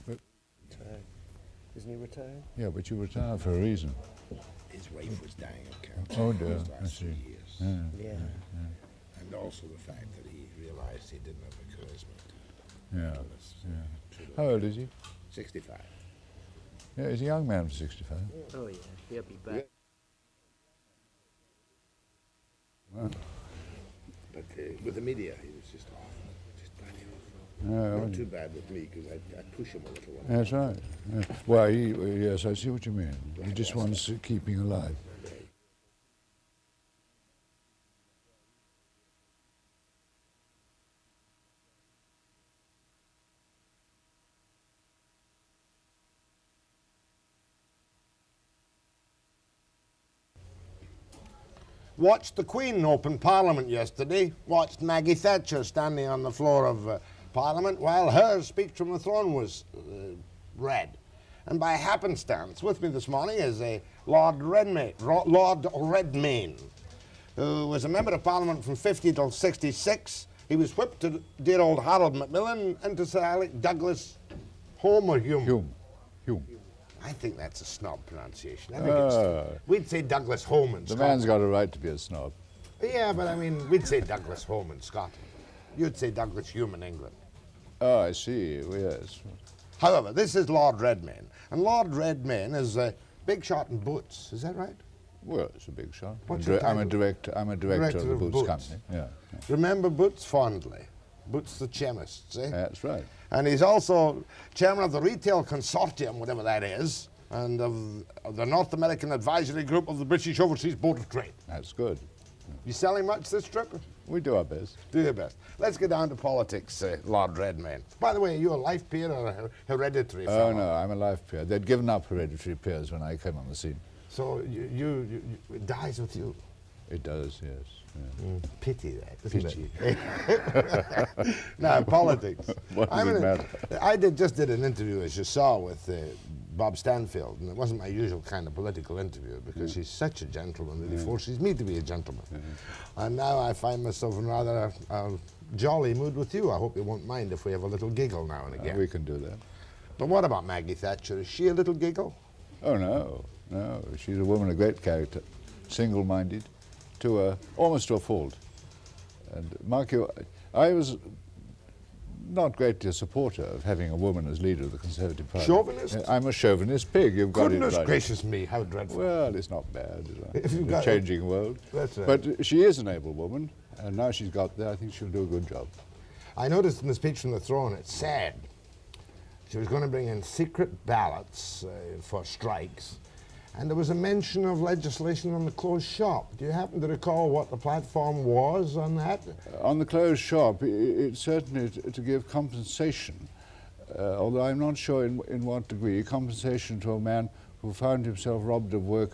But you know, isn't he retired? yeah, but you retire for a reason. He's wife was dying of cancer. Oh, in dear. his I last see. 3 years. Yeah. And also the fact that he realized he didn't have the charisma. Yeah. How old is he? 65. Yeah, he's a young man for 65. Oh, yeah, he'll be back. Wow. But with the media, he was just awful. Just bloody awful. Yeah, Not too bad with me, because I push him a little. That's right. Yeah. Well, yes, I see what you mean. He just wants keeping alive. Watched the Queen open Parliament yesterday. Watched Maggie Thatcher standing on the floor of Parliament while her speech from the throne was read. And by happenstance, with me this morning is Lord Redmayne, who was a member of Parliament from 50 till 66. He was whipped to dear old Harold Macmillan and to Sir Alec Douglas Hume or Hume. Hume. I think that's a snob pronunciation. I think we'd say Douglas Home in The Scotland. man's got a right to be a snob. Yeah, but I mean, we'd say Douglas Home in Scotland. You'd say Douglas Hume in England. Oh, I see. Well, yes. However, this is Lord Redmayne. And Lord Redmayne is a big shot in boots. Is that right? Well, it's a big shot. What's your I'm a title? director. I'm a director of the Boots Company. Yeah. Remember Boots fondly. Boots the chemist, eh? That's right. And he's also chairman of the Retail Consortium, whatever that is, and of the North American Advisory Group of the British Overseas Board of Trade. That's good. You selling much this trip? We do our best. Do your best. Let's get down to politics, Lord Redmayne. By the way, are you a life peer or a hereditary fellow? Oh, no, I'm a life peer. They'd given up hereditary peers when I came on the scene. So it dies with you? It does, yes. Yeah. Pity that, isn't it? Now, politics. What does it matter? I just did an interview, as you saw, with Bob Stanfield, and it wasn't my usual kind of political interview because he's such a gentleman that he forces me to be a gentleman. And now I find myself in rather a jolly mood with you. I hope you won't mind if we have a little giggle now and again. We can do that. But what about Maggie Thatcher? Is she a little giggle? Oh, no. She's a woman of great character, single-minded, almost to a fault. And mark you, I was not greatly a supporter of having a woman as leader of the Conservative Party. Chauvinist? I'm a chauvinist pig, you've got it right. Goodness gracious me, how dreadful. Well, it's not bad, If you've in a got changing world. That's right. But she is an able woman, and now she's got there, I think she'll do a good job. I noticed in the speech from the throne, it said she was going to bring in secret ballots for strikes, and there was a mention of legislation on the closed shop. Do you happen to recall what the platform was on that? On the closed shop, it's certainly to give compensation, although I'm not sure in what degree, compensation to a man who found himself robbed of work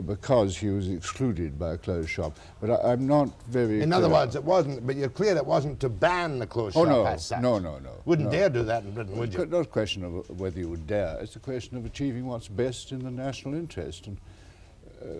because he was excluded by a closed shop. But I'm not very In other words, it wasn't, but you're clear it wasn't to ban the closed shop as such. No. Wouldn't dare do that in Britain, would you? It's not a question of whether you would dare, it's a question of achieving what's best in the national interest. And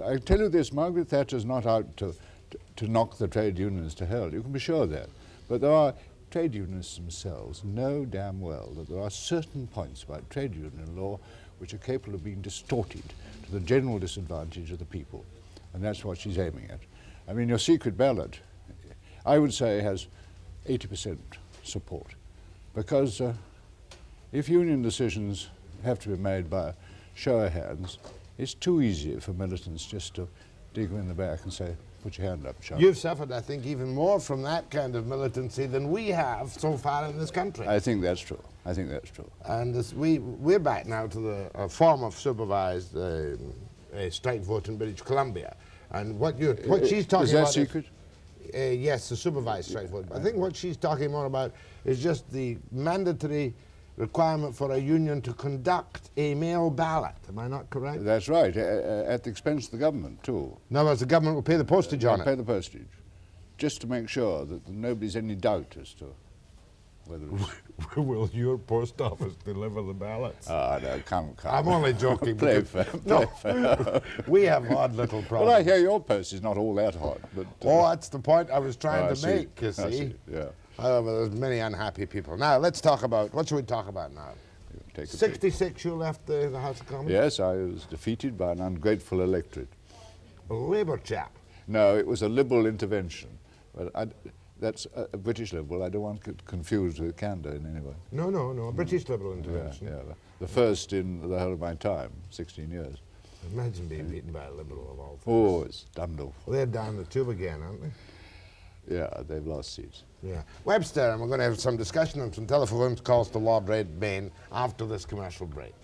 I tell you this, Margaret Thatcher's not out to knock the trade unions to hell, you can be sure of that. But there are trade unionists themselves know damn well that there are certain points about trade union law which are capable of being distorted to the general disadvantage of the people. And that's what she's aiming at. I mean, your secret ballot, I would say, has 80% support. Because if union decisions have to be made by a show of hands, it's too easy for militants just to dig them in the back and say, put your hand up, Chuck. You've suffered, I think, even more from that kind of militancy than we have so far in this country. I think that's true. And we're back now to the form of supervised strike vote in British Columbia. And what she's talking about... Is that secret? Yes, the supervised strike vote. I think what she's talking more about is just the mandatory requirement for a union to conduct a mail ballot. Am I not correct? That's right, at the expense of the government, too. In other words, the government will pay the postage on it. Pay the postage, just to make sure that nobody's any doubt as to whether it's... Will your post office deliver the ballots? Ah, no, come. I'm only joking. Play fair. We have odd little problems. Well, I hear your post is not all that hot, but... that's the point I was trying to make, you see. I see, yeah. However, there's many unhappy people. Now, let's talk about, what should we talk about now? 66, you left the House of Commons? Yes, I was defeated by an ungrateful electorate. a Labour chap. No, it was a Liberal intervention. But that's a British Liberal. I don't want to get confused with Canada in any way. No, a British Liberal intervention. Yeah, the first in the whole of my time, 16 years. Imagine being beaten by a Liberal of all things. Oh, it's damned awful. Well, they're down the tube again, aren't they? Yeah, they've lost seats. Yeah. Webster, and we're going to have some discussion and some telephone calls to Lord Redmayne after this commercial break.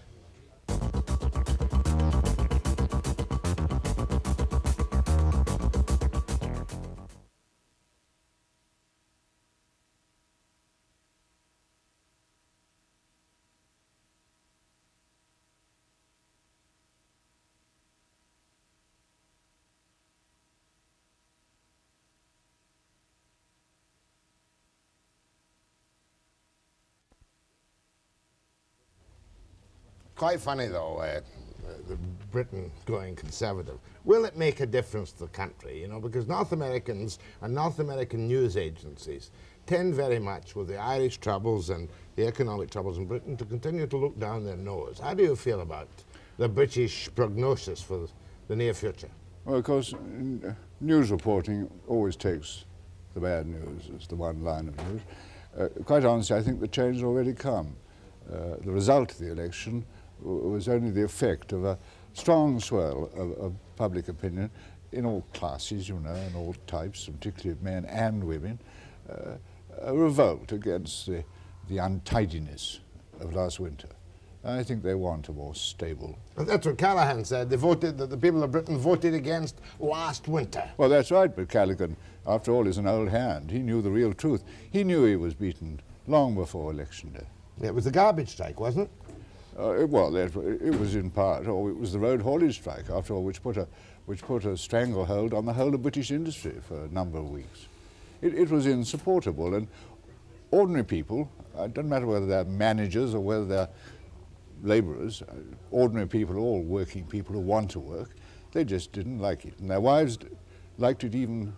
Quite funny, though, the Britain going conservative. Will it make a difference to the country, you know, because North Americans and North American news agencies tend very much, with the Irish troubles and the economic troubles in Britain, to continue to look down their nose. How do you feel about the British prognosis for the near future? Well, of course, news reporting always takes the bad news as the one line of news. Quite honestly, I think the change has already come. The result of the election was only the effect of a strong swell of public opinion in all classes, you know, and all types, particularly of men and women, a revolt against the untidiness of last winter. I think they want a more stable... And that's what Callaghan said. They voted, that the people of Britain voted against last winter. Well, that's right, but Callaghan, after all, is an old hand. He knew the real truth. He knew he was beaten long before Election Day. Yeah, it was the garbage strike, wasn't it? Well, it was in part, or it was the road haulage strike, after all, which put a stranglehold on the whole of British industry for a number of weeks. It was insupportable, and ordinary people, it doesn't matter whether they're managers or whether they're labourers, ordinary people, all working people who want to work, they just didn't like it, and their wives liked it even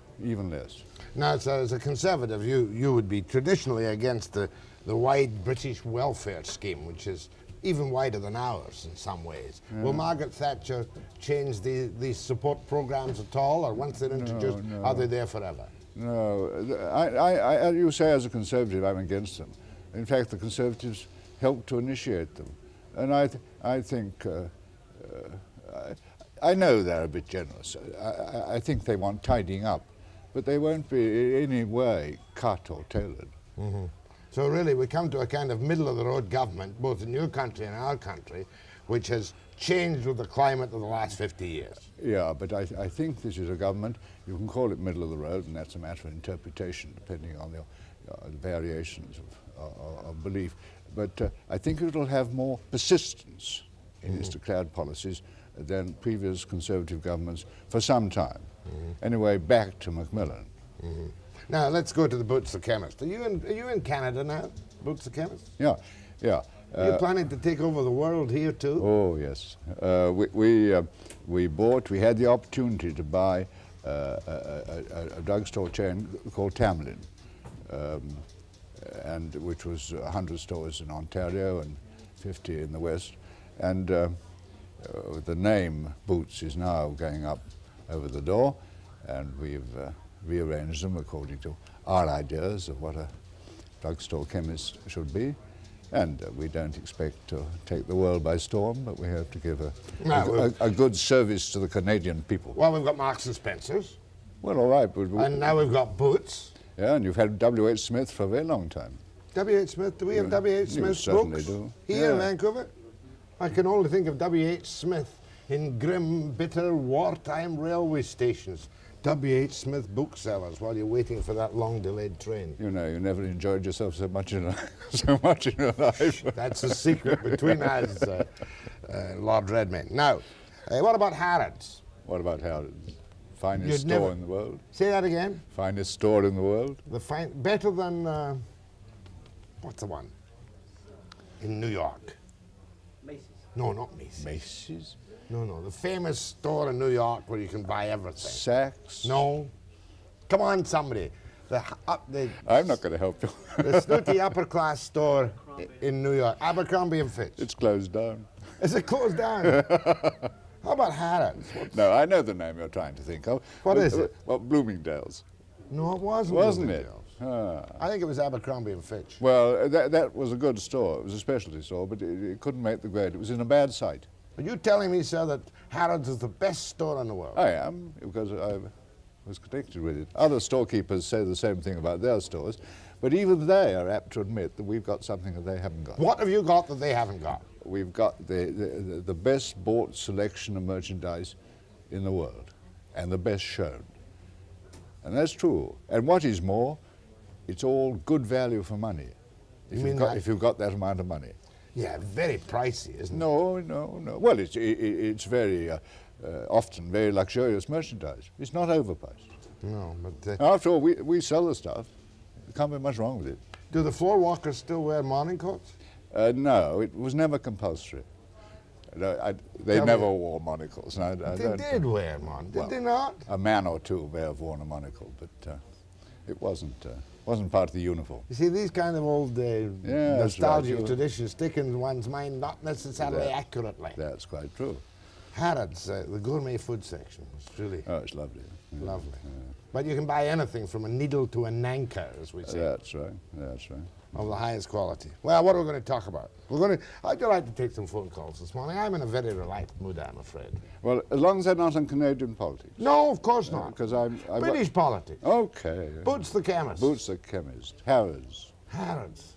less. Now, so as a Conservative, you would be traditionally against the wide British welfare scheme, which is even wider than ours in some ways. Yeah. Will Margaret Thatcher change these support programs at all, or once they're introduced, are they there forever? No, I you say as a Conservative I'm against them. In fact, the Conservatives helped to initiate them. And I think, I know they're a bit generous. I think they want tidying up, but they won't be in any way cut or tailored. Mm-hmm. So really we come to a kind of middle-of-the-road government, both in your country and our country, which has changed with the climate of the last 50 years. Yeah, but I think this is a government, you can call it middle of the road, and that's a matter of interpretation, depending on the variations of belief. But I think it will have more persistence in its declared policies than previous Conservative governments for some time. Anyway, back to Macmillan. Now, let's go to the Boots the Chemist. Are you in Canada now, Boots the Chemist? Yeah. Are you planning to take over the world here, too? Oh, yes. We had the opportunity to buy a drugstore chain called Tamlin, and which was 100 stores in Ontario and 50 in the West. And the name Boots is now going up over the door, and we've rearranged them according to our ideas of what a drugstore chemist should be. And we don't expect to take the world by storm, but we have to give a good service to the Canadian people. Well, we've got Marks and Spencer's. Well, all right. But and now we've got Boots. Yeah, and you've had W.H. Smith for a very long time. W.H. Smith? Do we have W.H. Smith's books? You certainly do. Here in Vancouver? I can only think of W.H. Smith in grim, bitter, wartime railway stations. W.H. Smith booksellers while you're waiting for that long-delayed train. You know, you never enjoyed yourself so much in your life. That's the secret between us, Lord Redmayne. Now, what about Harrods? What about Harrods? Finest store in the world. Say that again? Finest store in the world. Better than, what's the one? In New York. Macy's. No, not Macy's. Macy's? No, the famous store in New York where you can buy everything. Saks? No. Come on, somebody. I'm not going to help you. The snooty upper-class store in New York. Abercrombie & Fitch. It's closed down. Is it closed down? How about Harrods? No, I know the name you're trying to think of. What is it? Well, Bloomingdale's. No, it wasn't. Wasn't it? Bloomingdale's. Ah. I think it was Abercrombie and Fitch. Well, that was a good store. It was a specialty store, but it couldn't make the grade. It was in a bad site. Are you telling me, sir, that Harrods is the best store in the world? I am, because I was connected with it. Other storekeepers say the same thing about their stores, but even they are apt to admit that we've got something that they haven't got. What have you got that they haven't got? We've got the best bought selection of merchandise in the world, and the best shown. And that's true. And what is more, it's all good value for money. If you've got that amount of money. Yeah, very pricey, isn't it? No. Well, it's very often very luxurious merchandise. It's not overpriced. No, but... After all, we sell the stuff. There can't be much wrong with it. Do the floor walkers still wear morning coats? No, it was never compulsory. They never wore monocles. They did wear one, did they not? A man or two may have worn a monocle, but it wasn't part of the uniform. You see, these kind of old nostalgic right. traditions stick in one's mind not necessarily accurately. That's quite true. Harrods, the gourmet food section, was really... Oh, it's lovely. Yeah. Lovely. Yeah. But you can buy anything from a needle to a nanker, as we say. That's right, that's right. Of the highest quality. Well, what are we going to talk about? I'd like to take some phone calls this morning. I'm in a very relaxed mood, I'm afraid. Well, as long as they're not on Canadian politics. No, of course not. Because I'm British politics. Okay. Boots the chemist. Boots the chemist. Harrods. Harrods.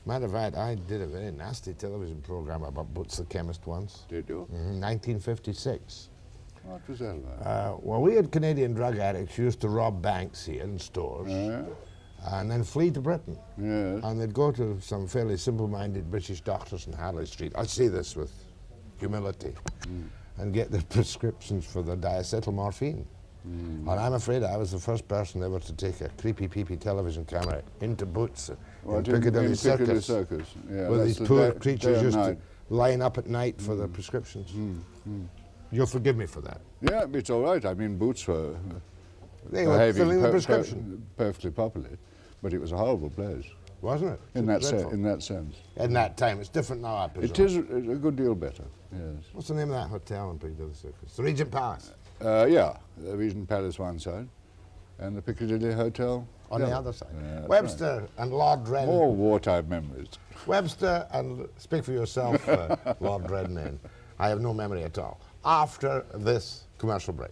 Matter of fact, I did a very nasty television program about Boots the chemist once. Did you? 1956. What was that about? Well, we had Canadian drug addicts who used to rob banks here in stores. And then flee to Britain. Yes. And they'd go to some fairly simple-minded British doctors in Harley Street. I say this with humility. And get their prescriptions for the diacetyl morphine. And I'm afraid I was the first person ever to take a creepy peepy television camera into Boots in Piccadilly Circus. Yeah, where these poor creatures used to line up at night for their prescriptions. You'll forgive me for that. Yeah, it's all right. I mean, Boots were they were filling the prescription. Perfectly properly. But it was a horrible place. Wasn't it? In that sense. In that time. It's different now, I presume. It is a good deal better, yes. What's the name of that hotel in Piccadilly Circus? The Regent Palace? Yeah, the Regent Palace one side, and the Piccadilly Hotel on the other side. Webster and Lord Redmayne. More wartime memories. Webster and, speak for yourself, Lord Redmayne. I have no memory at all. After this commercial break.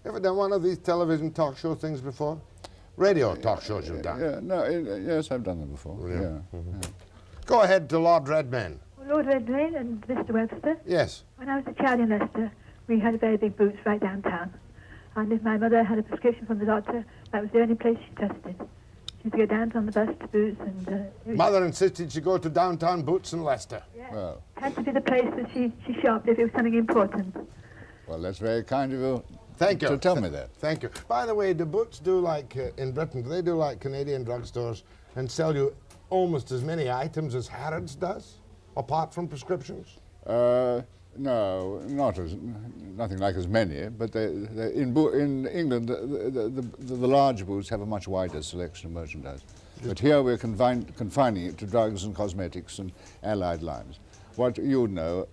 Ever done one of these television talk show things before? Radio talk shows you've done? Yes, I've done them before. Yeah. Go ahead to Lord Redmayne. Well, Lord Redmayne and Mr. Webster. Yes. When I was a child in Leicester, we had a very big Boots right downtown. And if my mother had a prescription from the doctor, that was the only place she trusted. She used to go down on the bus to Boots and... Mother insisted she go to downtown Boots in Leicester. Yeah. Well. It had to be the place that she shopped if it was something important. Well, that's very kind of you. Thank you. To tell me that. Thank you. By the way, do Boots do like, in Britain, do they do like Canadian drugstores and sell you almost as many items as Harrods does, apart from prescriptions? No, nothing like as many, but in England, the large booths have a much wider selection of merchandise. But here we're confining it to drugs and cosmetics and allied lines. What you know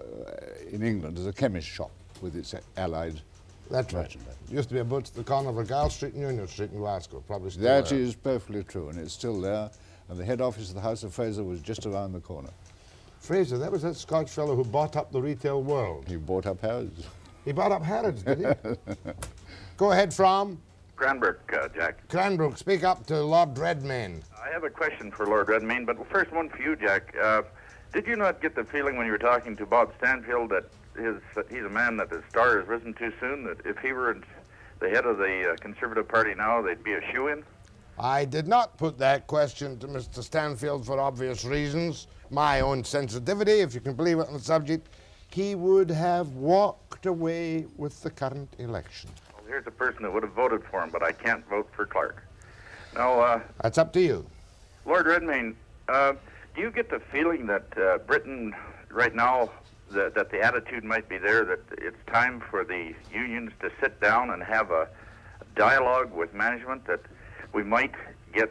in England is a chemist shop with its allied That's right. Used to be a Boots at the corner of Regal Street and Union Street in Glasgow, probably still That there. is perfectly true, and it's still there. And the head office of the House of Fraser was just around the corner. Fraser, that was that Scotch fellow who bought up the retail world. He bought up Harrods. He bought up Harrods, did he? Go ahead, from? Cranbrook, Jack. Cranbrook, speak up to Lord Redmayne. I have a question for Lord Redmayne, but first one for you, Jack. Did you not get the feeling when you were talking to Bob Stanfield that he's a man that his star has risen too soon, that if he were the head of the Conservative Party now, they'd be a shoo-in? I did not put that question to Mr. Stanfield for obvious reasons. My own sensitivity, if you can believe it, on the subject. He would have walked away with the current election. Well, here's a person that would have voted for him, but I can't vote for Clark. Now, that's up to you. Lord Redmayne, do you get the feeling that Britain right now, that the attitude might be there that it's time for the unions to sit down and have a dialogue with management that we might get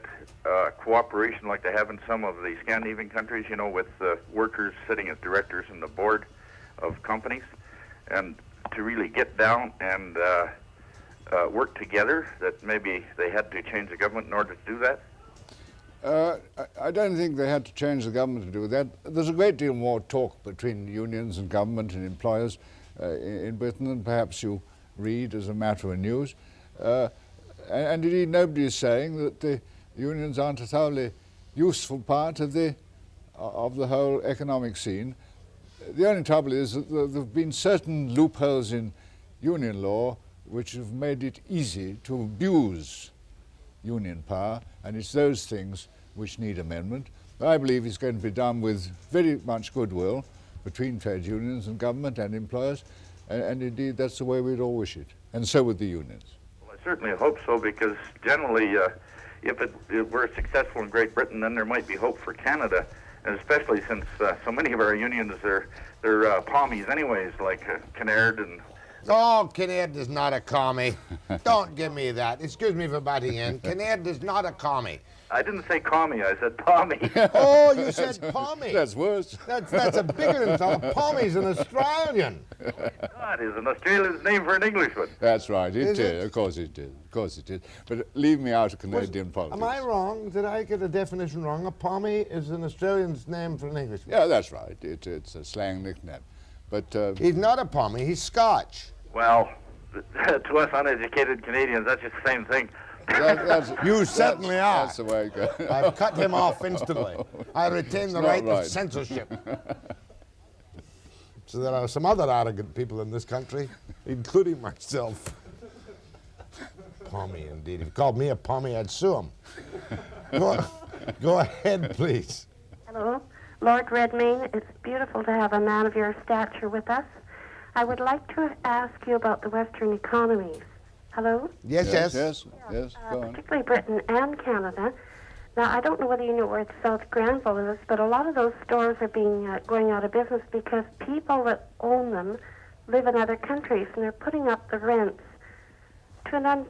cooperation like they have in some of the Scandinavian countries, you know, with workers sitting as directors in the board of companies, and to really get down and work together, that maybe they had to change the government in order to do that? I don't think they had to change the government to do that. There's a great deal more talk between unions and government and employers in Britain than perhaps you read as a matter of news. And indeed, nobody is saying that the unions aren't a thoroughly useful part of the whole economic scene. The only trouble is that there have been certain loopholes in union law which have made it easy to abuse union power, and it's those things which need amendment. I believe it's going to be done with very much goodwill between trade unions and government and employers, and indeed that's the way we'd all wish it, and so would the unions. Well, I certainly hope so, because generally if it were successful in Great Britain, then there might be hope for Canada, and especially since so many of our unions they're pommies anyways, like Kinnaird and... Oh, Kinnaird is not a commie. Don't give me that. Excuse me for butting in. Kinnaird is not a commie. I didn't say commie, I said pommy. Oh, you said pommy. That's worse. That's a bigger insult. Pommy's an Australian. God, is an Australian's name for an Englishman. That's right, it Is did. it? Of course it did. Of course it did. But leave me out of Canadian politics. Am I wrong? Did I get a definition wrong? A pommy is an Australian's name for an Englishman. Yeah, that's right. It's a slang nickname. But he's not a pommy, he's Scotch. Well, to us uneducated Canadians, that's just the same thing. You certainly are. That's the way it goes. I've cut him off instantly. I retain the right of censorship. So there are some other arrogant people in this country, including myself. Pommy, indeed. If he called me a pommy, I'd sue him. Go ahead, please. Hello. Lord Redmayne, it's beautiful to have a man of your stature with us. I would like to ask you about the Western economies. Hello? Yes. Go on. Particularly Britain and Canada. Now, I don't know whether you know where South Granville is, but a lot of those stores are going out of business because people that own them live in other countries, and they're putting up the rents to an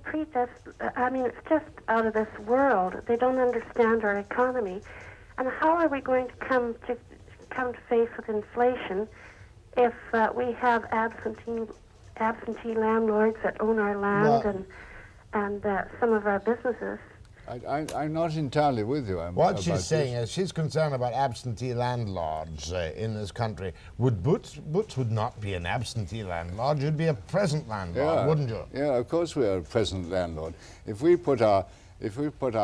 it's just out of this world. They don't understand our economy. And how are we going to come to face with inflation if we have absentee landlords that own our land and some of our businesses? I'm not entirely with you. What she's saying is she's concerned about absentee landlords in this country. Boots would not be an absentee landlord. You'd be a present landlord, wouldn't you? Yeah, of course we are a present landlord. If we put our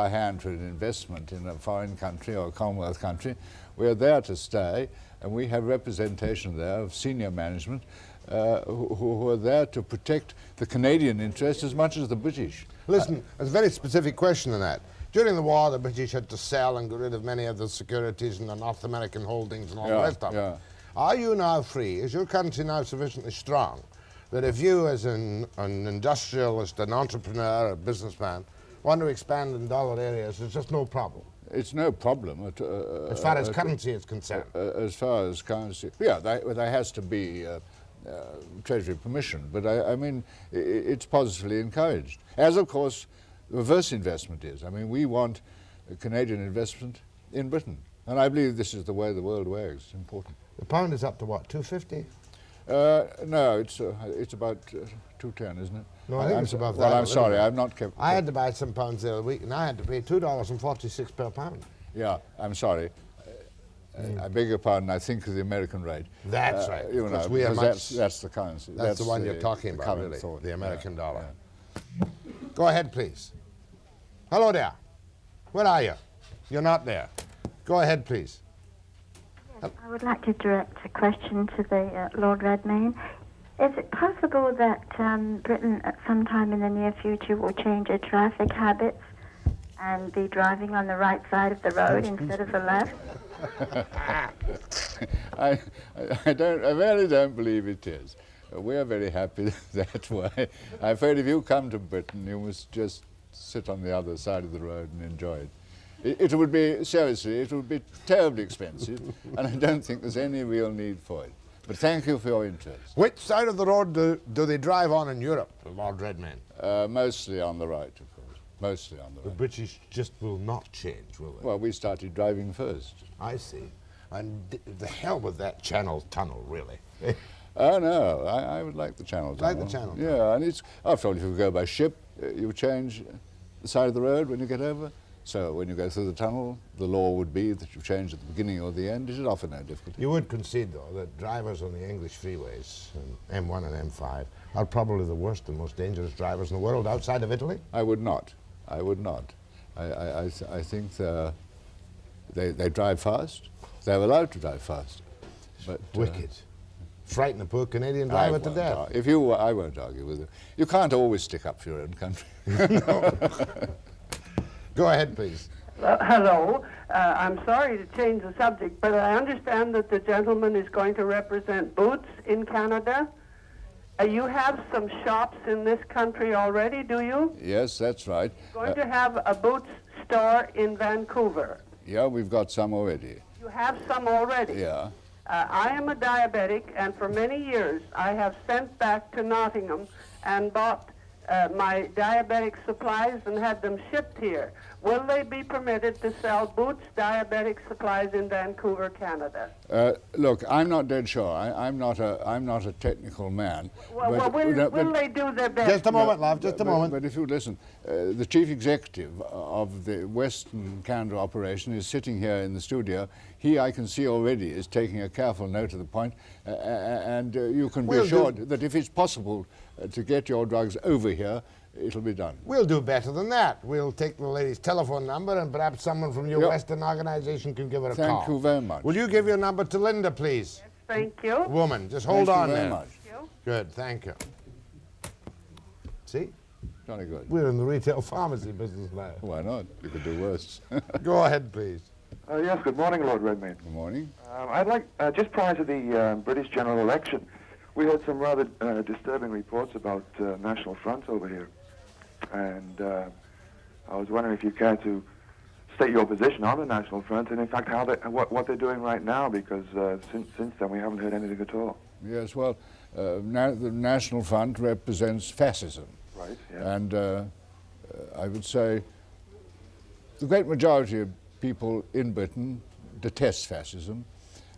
hand to an investment in a foreign country or a Commonwealth country, we're there to stay, and we have representation there of senior management who are there to protect the Canadian interest as much as the British. Listen, there's a very specific question in that. During the war, the British had to sell and get rid of many of the securities and the North American holdings and all the rest of it. Are you now free? Is your country now sufficiently strong that if you, as an industrialist, an entrepreneur, a businessman, want to expand in dollar areas, there's just no problem? It's no problem. As far as currency is concerned? As far as currency, yeah, there has to be Treasury permission, but I mean, it's positively encouraged. As, of course, reverse investment is. I mean, we want Canadian investment in Britain, and I believe this is the way the world works. It's important. The pound is up to what, 250? No, it's about 210, isn't it? No, I think it's above that. Well, I'm sorry, I've not kept... I had to buy some pounds the other week, and I had to pay $2.46 per pound. Yeah, I'm sorry. I beg your pardon, I think of the American rate. That's right. You know, we are that's the currency. That's the one you're talking about, really, the American dollar. Yeah. Go ahead, please. Hello there. Where are you? You're not there. Go ahead, please. I would like to direct a question to the Lord Redmayne. Is it possible that Britain at some time in the near future will change its traffic habits and be driving on the right side of the road instead of the left? I really don't believe it is. We are very happy that way. I'm afraid if you come to Britain, you must just sit on the other side of the road and enjoy it. It would be, seriously, it would be terribly expensive, and I don't think there's any real need for it. But thank you for your interest. Which side of the road do they drive on in Europe, Lord Redmayne? Mostly on the right, of course. Mostly on the right. The British just will not change, will they? Well, we started driving first. I see. And the hell with that Channel Tunnel, really. Oh, no, I would like the Channel Tunnel. Like the Channel Tunnel? Yeah, and it's, after all, if you go by ship, you change the side of the road when you get over. So when you go through the tunnel, the law would be that you change at the beginning or the end. It is often no difficulty. You would concede, though, that drivers on the English freeways, M1 and M5, are probably the worst and most dangerous drivers in the world outside of Italy? I would not. I would not. I think they drive fast. They're allowed to drive fast. But wicked. Frighten a poor Canadian driver to death. I won't argue with you. You can't always stick up for your own country. Go ahead, please. Hello. I'm sorry to change the subject, but I understand that the gentleman is going to represent boots in Canada. You have some shops in this country already, do you? Yes, that's right. Going to have a boots store in Vancouver. Yeah, we've got some already. You have some already? Yeah. I am a diabetic, and for many years I have sent back to Nottingham and bought my diabetic supplies and had them shipped here. Will they be permitted to sell Boots diabetic supplies in Vancouver, Canada? Look, I'm not dead sure. I'm not a technical man. Well, will they do their best? Just a moment, love, just a moment. But if you listen, the chief executive of the Western Canada operation is sitting here in the studio. He, I can see already, is taking a careful note of the point, and you can be assured that if it's possible to get your drugs over here, it'll be done. We'll do better than that. We'll take the lady's telephone number, and perhaps someone from your Western organization can give her a call. Thank you very much. Will you give your number to Linda, please? Yes, thank you. Woman, just hold on there. Thank you very much. Thank you. Good, thank you. See? Jolly good. We're in the retail pharmacy business now. Why not? You could do worse. Go ahead, please. Yes, good morning, Lord Redmayne. Good morning. I'd like, just prior to the British general election, we had some rather disturbing reports about National Front over here. And I was wondering if you care to state your position on the National Front, and in fact what they're doing right now, because since then we haven't heard anything at all. Yes, well, the National Front represents fascism. Right, yeah. And I would say the great majority of people in Britain detest fascism,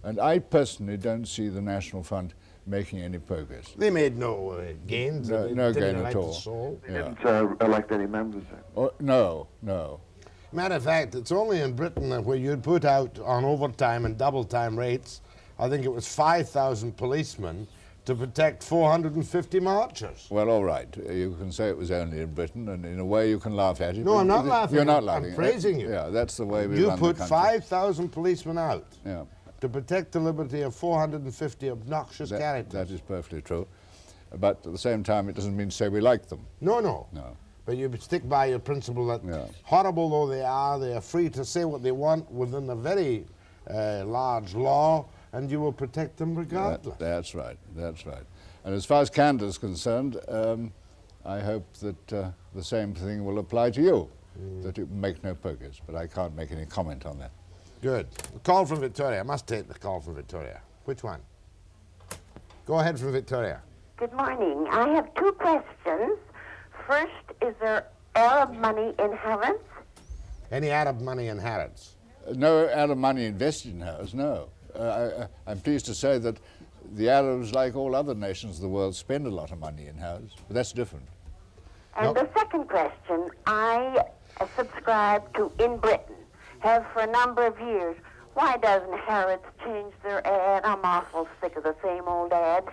and I personally don't see the National Front making any progress. They made no gains. No gain at all. They didn't elect any members then? Oh, no, no. Matter of fact, it's only in Britain that where you'd put out on overtime and double time rates, I think it was 5,000 policemen to protect 450 marchers. Well, all right. You can say it was only in Britain, and in a way you can laugh at it. No, I'm not laughing. You're not laughing. I'm praising you. Yeah, that's the way we you run the put country. 5,000 policemen out. Yeah. To protect the liberty of 450 obnoxious characters. That is perfectly true. But at the same time, it doesn't mean to say we like them. No, no. No. But you stick by your principle that, horrible though they are free to say what they want within a very large law, and you will protect them regardless. That's right. That's right. And as far as Canada is concerned, I hope that the same thing will apply to you, that it will make no progress. But I can't make any comment on that. Good. A call from Victoria. I must take the call from Victoria. Which one? Go ahead from Victoria. Good morning. I have two questions. First, is there Arab money in Harrods? Any Arab money in Harrods? No Arab money invested in Harrods, no. I'm pleased to say that the Arabs, like all other nations of the world, spend a lot of money in Harrods, but that's different. And the second question, I subscribe to In Britain, have for a number of years. Why doesn't Harrods change their ad? I'm awful sick of the same old ad.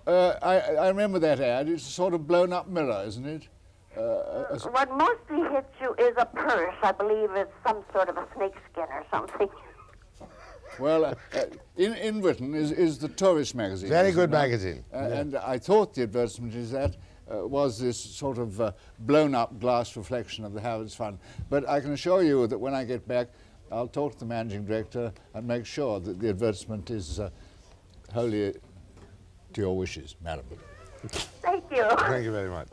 I remember that ad. It's a sort of blown-up mirror, isn't it? What mostly hits you is a purse. I believe it's some sort of a snakeskin or something. Well, in Britain is the tourist magazine. Very good magazine. And I thought the advertisement is that was this sort of blown-up glass reflection of the Harrods Fund. But I can assure you that when I get back, I'll talk to the managing director and make sure that the advertisement is wholly to your wishes, madam. Thank you. Thank you very much.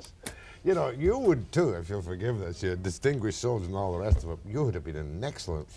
You know, you would too, if you'll forgive this, you're distinguished soldier and all the rest of it. You would have been an excellent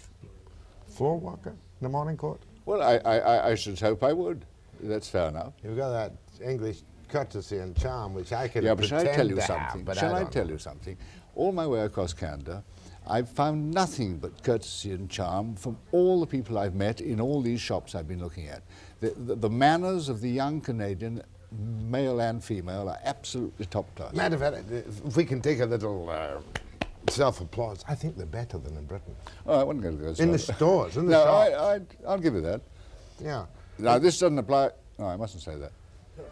floor walker in the morning court. Well, I should hope I would. That's fair enough. You've got that English courtesy and charm, which I can Yeah, but shall I tell you pretend to something? have, but Shall I don't tell know. you something? All my way across Canada, I've found nothing but courtesy and charm from all the people I've met in all these shops I've been looking at. The manners of the young Canadian, male and female, are absolutely top class. Matter of fact, if we can take a little self-applause, I think they're better than in Britain. Oh, I wasn't going to go so In the stores, in the no, shops. I'll give you that. Yeah. Now, this doesn't apply. No, I mustn't say that.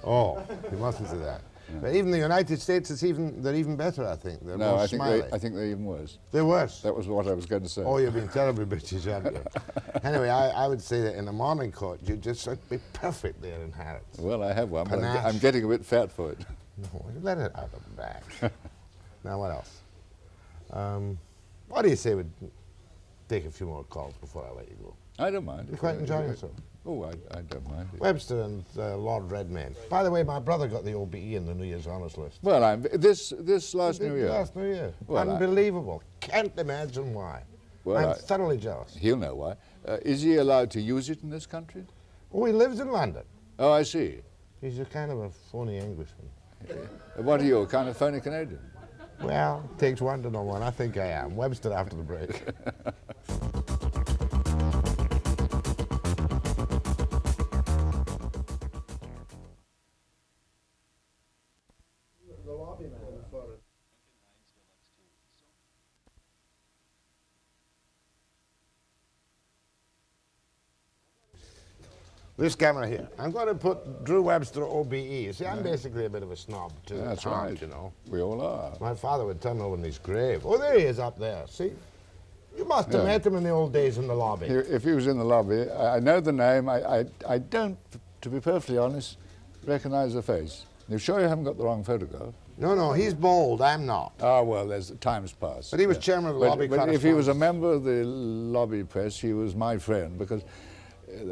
Oh, you mustn't say that. Yeah. But even the United States, they're even better, I think. They're No, more I think smiley. I think they're even worse. They're worse? That was what I was going to say. Oh, you've been terribly British, haven't you? Anyway, I would say that in the morning coat, you'd just be perfect there in Harrods. Well, I have one, but Panache. I'm getting a bit fat for it. No, you let it out of the bag. Now, what else? What do you say we take a few more calls before I let you go? I don't mind. You quite enjoying yourself? Oh, I don't mind. Webster and Lord Redmayne. By the way, my brother got the OBE in the New Year's Honours List. Well, this last New Year. Last New Year. Well, Unbelievable. Can't imagine why. Well, I'm thoroughly jealous. He'll know why. Is he allowed to use it in this country? Oh, he lives in London. Oh, I see. He's a kind of a phony Englishman. What are you, a kind of phony Canadian? Well, it takes one to know one. I think I am. Webster after the break. This camera here. I'm going to put Drew Webster OBE. See, I'm basically a bit of a snob too. That's heart, right. You know. We all are. My father would turn over in his grave. Oh, there he is up there. See? You must have met him in the old days in the lobby. If he was in the lobby, I know the name. I don't, to be perfectly honest, recognize the face. You sure you haven't got the wrong photograph? No, he's bald. I'm not. Ah, well, there's time's passed. But he was chairman of the lobby. But if he was a member of the lobby press, he was my friend, because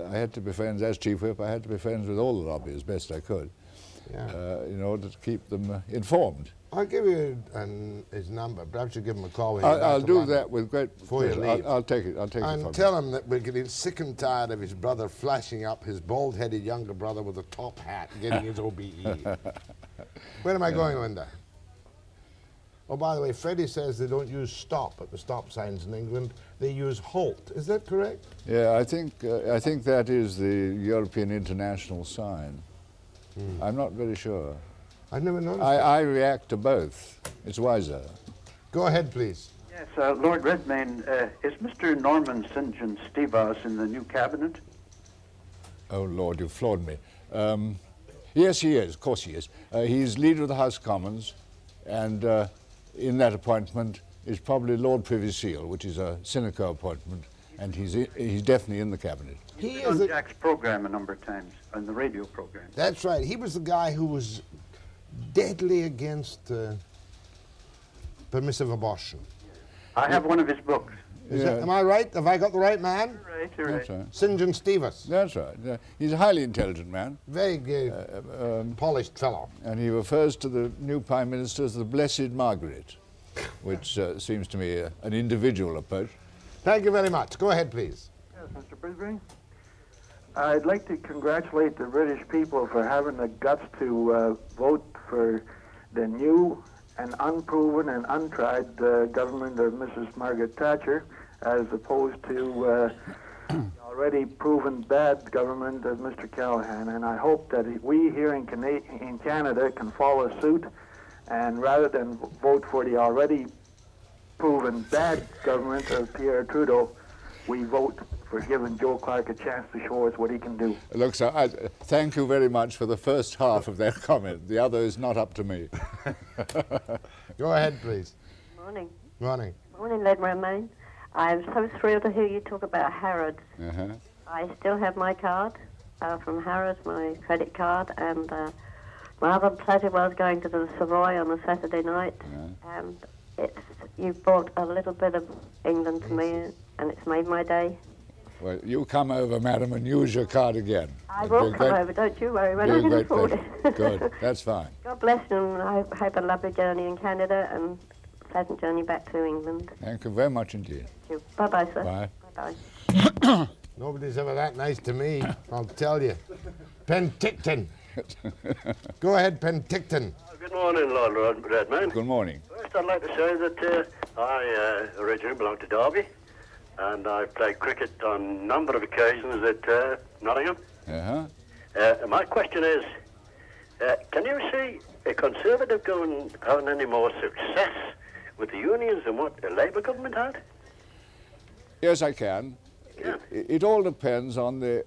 I had to be friends, as chief whip, I had to be friends with all the lobby as best I could, in order to keep them informed. I'll give you his number. Perhaps you give him a call. When I'll do that with great before you pleasure. leave. I'll take it. I'll take it from And tell him that we're getting sick and tired of his brother flashing up his bald-headed younger brother with a top hat, getting his OBE. Where am I going, Linda? Oh, by the way, Freddie says they don't use stop at the stop signs in England. They use halt. Is that correct? Yeah, I think that is the European International sign. I'm not very sure. I've never noticed I react to both. It's wiser. Go ahead, please. Yes, Lord Redmayne, is Mr. Norman St. John Stevas in the new cabinet? Oh, Lord, you've floored me. Yes, he is. Of course he is. He's leader of the House of Commons, and in that appointment is probably Lord Privy Seal, which is a Seneca appointment, and he's definitely in the cabinet. He was on Jack's program a number of times, on the radio program. That's right. He was the guy who was deadly against permissive abortion. I have one of his books. Am I right? Have I got the right man? You're right. That's right. St. John Stevas. That's right. He's a highly intelligent man. Very polished fellow. And he refers to the new Prime Minister as the Blessed Margaret, which seems to me an individual approach. Thank you very much. Go ahead, please. Yes, Mr. Brisbane. I'd like to congratulate the British people for having the guts to vote for the new and unproven and untried government of Mrs. Margaret Thatcher, as opposed to already proven bad government of Mr. Callaghan. And I hope that we here in Canada can follow suit, and rather than vote for the already proven bad government of Pierre Trudeau, we vote for giving Joe Clark a chance to show us what he can do. Look, sir, thank you very much for the first half of that comment. The other is not up to me. Go ahead, please. Morning. Morning. Morning, Lord Redmayne. I'm so thrilled to hear you talk about Harrods. I still have my card from Harrods, my credit card, and my other pleasure was going to the Savoy on a Saturday night, and you brought a little bit of England to me, and it's made my day. Well, you come over, madam, and use your card again. I will come over, don't you worry, when I can afford it. Good, that's fine. God bless you, and I hope a lovely journey in Canada and a pleasant journey back to England. Thank you very much indeed. Thank you. Bye-bye, sir. Bye. Bye-bye. Nobody's ever that nice to me, I'll tell you. Penticton. Go ahead, Penticton. Good morning, Lord Redmayne. Good morning. First, I'd like to say that I originally belong to Derby, and I've played cricket on a number of occasions at Nottingham. My question is, can you see a Conservative having any more success with the unions than what the Labour government had? Yes, I can. It all depends on the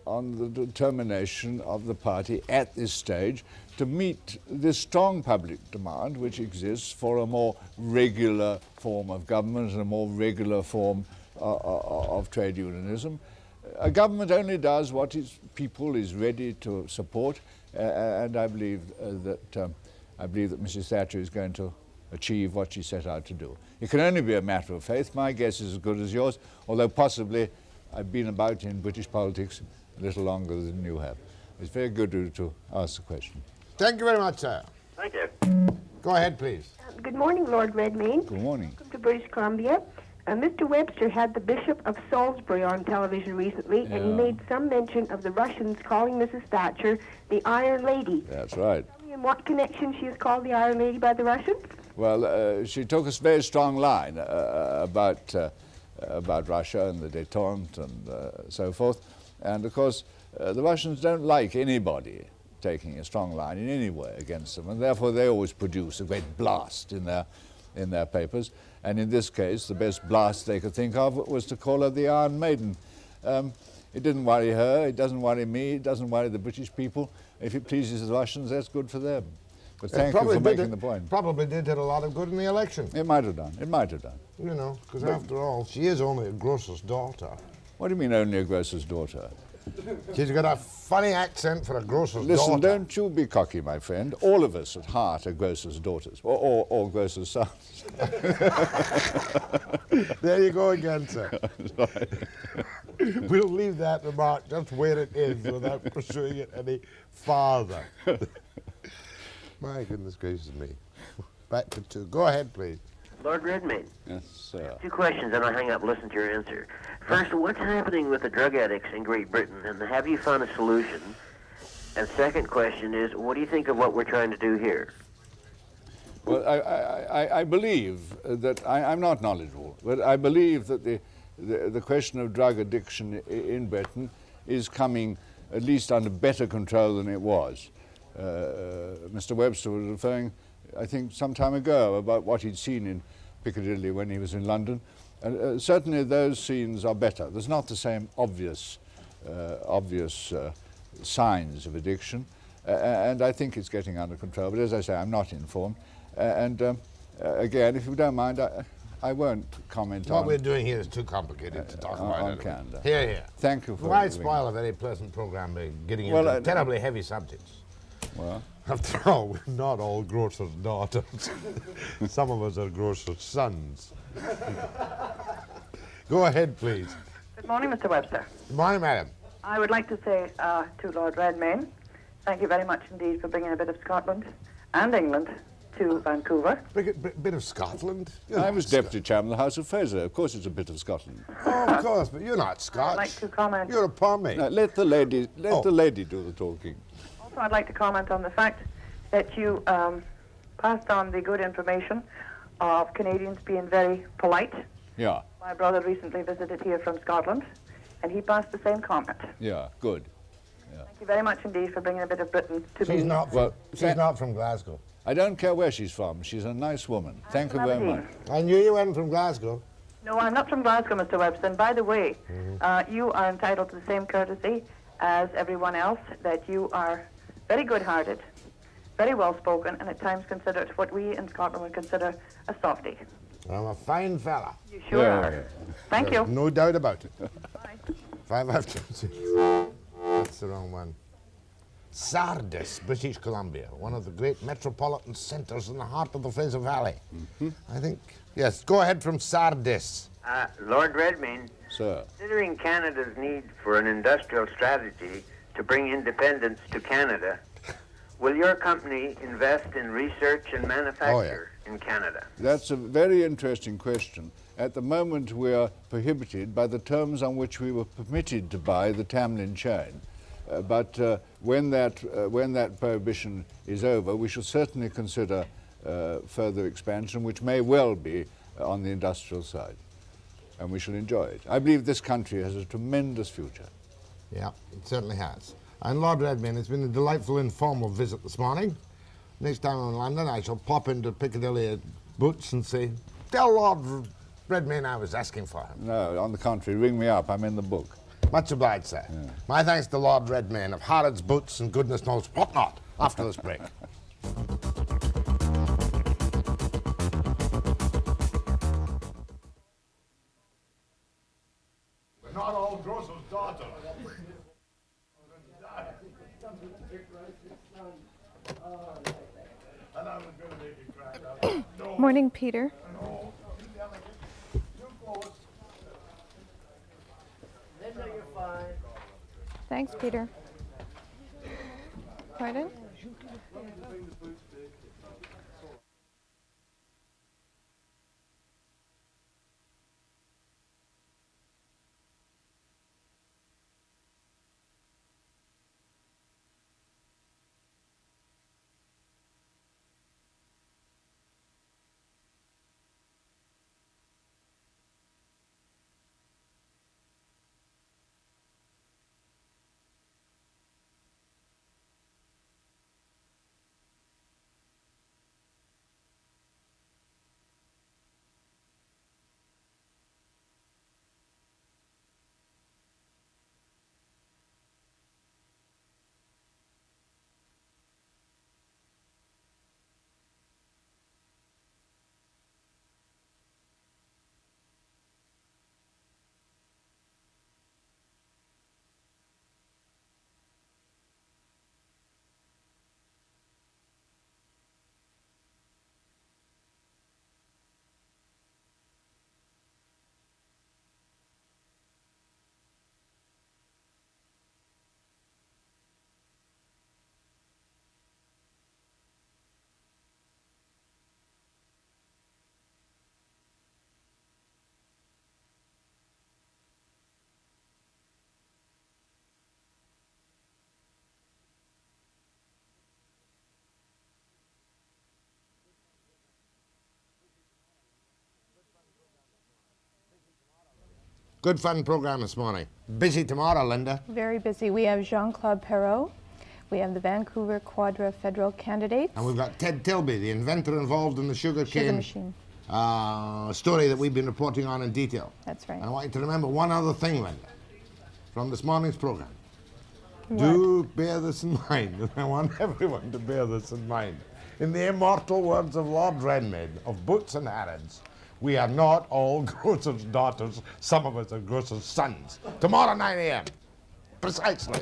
determination of the party at this stage to meet this strong public demand which exists for a more regular form of government and a more regular form of trade unionism. A government only does what its people is ready to support, and I believe that Mrs. Thatcher is going to achieve what she set out to do. It can only be a matter of faith. My guess is as good as yours, although possibly I've been about in British politics a little longer than you have. It's very good to ask the question. Thank you very much, sir. Thank you. Go ahead, please. Good morning, Lord Redmayne. Good morning. Welcome to British Columbia. Mr. Webster had the Bishop of Salisbury on television recently, and he made some mention of the Russians calling Mrs. Thatcher the Iron Lady. That's right. Tell me in what connection she is called the Iron Lady by the Russians? Well, she took a very strong line about Russia and the détente and so forth. And of course, the Russians don't like anybody taking a strong line in any way against them, and therefore they always produce a great blast in their papers. And in this case, the best blast they could think of was to call her the Iron Maiden. It didn't worry her, it doesn't worry me, it doesn't worry the British people. If it pleases the Russians, that's good for them. But thank you for making the point. Probably did a lot of good in the election. It might have done, it might have done. You know, because after all, she is only a grocer's daughter. What do you mean only a grocer's daughter? She's got a funny accent for a grocer's daughter. Listen, don't you be cocky, my friend. All of us at heart are grocer's daughters, or grocer's sons. There you go again, sir. We'll leave that remark just where it is without pursuing it any farther. My goodness gracious me. Back to two. Go ahead, please. Lord Redmayne. Yes, sir. 2 questions, and I'll hang up and listen to your answer. First, what's happening with the drug addicts in Great Britain, and have you found a solution? And second question is, what do you think of what we're trying to do here? Well, I believe that, I'm not knowledgeable, but I believe that the question of drug addiction in Britain is coming at least under better control than it was. Mr. Webster was referring, I think, some time ago about what he'd seen in Piccadilly when he was in London. And certainly those scenes are better. There's not the same obvious signs of addiction, and I think it's getting under control. But as I say, I'm not informed. Again, if you don't mind, I won't comment on... What we're doing here is too complicated to talk about. On Canada. Here, here. Thank you for... Why spoil a very pleasant program by getting into terribly heavy subjects? Well... After all, we're not all grocers' daughters. Some of us are grocers' sons. Go ahead, please. Good morning, Mr. Webster. Good morning, madam. I would like to say to Lord Redmayne, thank you very much indeed for bringing a bit of Scotland and England to Vancouver. Bit of Scotland? I was Deputy Chairman of the House of Fraser. Of course it's a bit of Scotland. Oh, of course, but you're not Scotch. I'd like to comment... You're a Pommy. No, let the lady do the talking. Also, I'd like to comment on the fact that you passed on the good information of Canadians being very polite. Yeah. My brother recently visited here from Scotland, and he passed the same comment. Yeah, good. Thank you very much indeed for bringing a bit of Britain to me. She's not from Glasgow. I don't care where she's from. She's a nice woman. Thank you very much. I knew you weren't from Glasgow. No, I'm not from Glasgow, Mr. Webster. And by the way, you are entitled to the same courtesy as everyone else, that you are very good-hearted, very well-spoken, and at times considered what we in Scotland would consider a softie. I'm a fine fella. You sure are. Thank you. No doubt about it. 5 after 6. That's the wrong one. Sardis, British Columbia, one of the great metropolitan centres in the heart of the Fraser Valley. I think, yes, go ahead from Sardis. Lord Redmayne, sir. Considering Canada's need for an industrial strategy to bring independence to Canada, will your company invest in research and manufacture in Canada? That's a very interesting question. At the moment, we are prohibited by the terms on which we were permitted to buy the Tamlin chain. But when that prohibition is over, we should certainly consider further expansion, which may well be on the industrial side, and we shall enjoy it. I believe this country has a tremendous future. Yeah, it certainly has. And Lord Redmayne, it's been a delightful informal visit this morning. Next time I'm in London, I shall pop into Piccadilly at Boots and say, tell Lord Redmayne I was asking for him. No, on the contrary, ring me up. I'm in the book. Much obliged, sir. Yeah. My thanks to Lord Redmayne of Harrods, Boots, and goodness knows what not after this break. We're not all grocer's daughters. Morning, Peter. Thanks, Peter. Pardon? Good fun program this morning. Busy tomorrow, Linda. Very busy. We have Jean-Claude Perrault. We have the Vancouver Quadra federal candidates. And we've got Ted Tilby, the inventor involved in the sugar machine. Story that we've been reporting on in detail. That's right. And I want you to remember one other thing, Linda, from this morning's program. What? Do bear this in mind, and I want everyone to bear this in mind. In the immortal words of Lord Redmayne of Boots and Harrods, we are not all grocers' daughters. Some of us are grocers' sons. Tomorrow, 9 a.m. Precisely.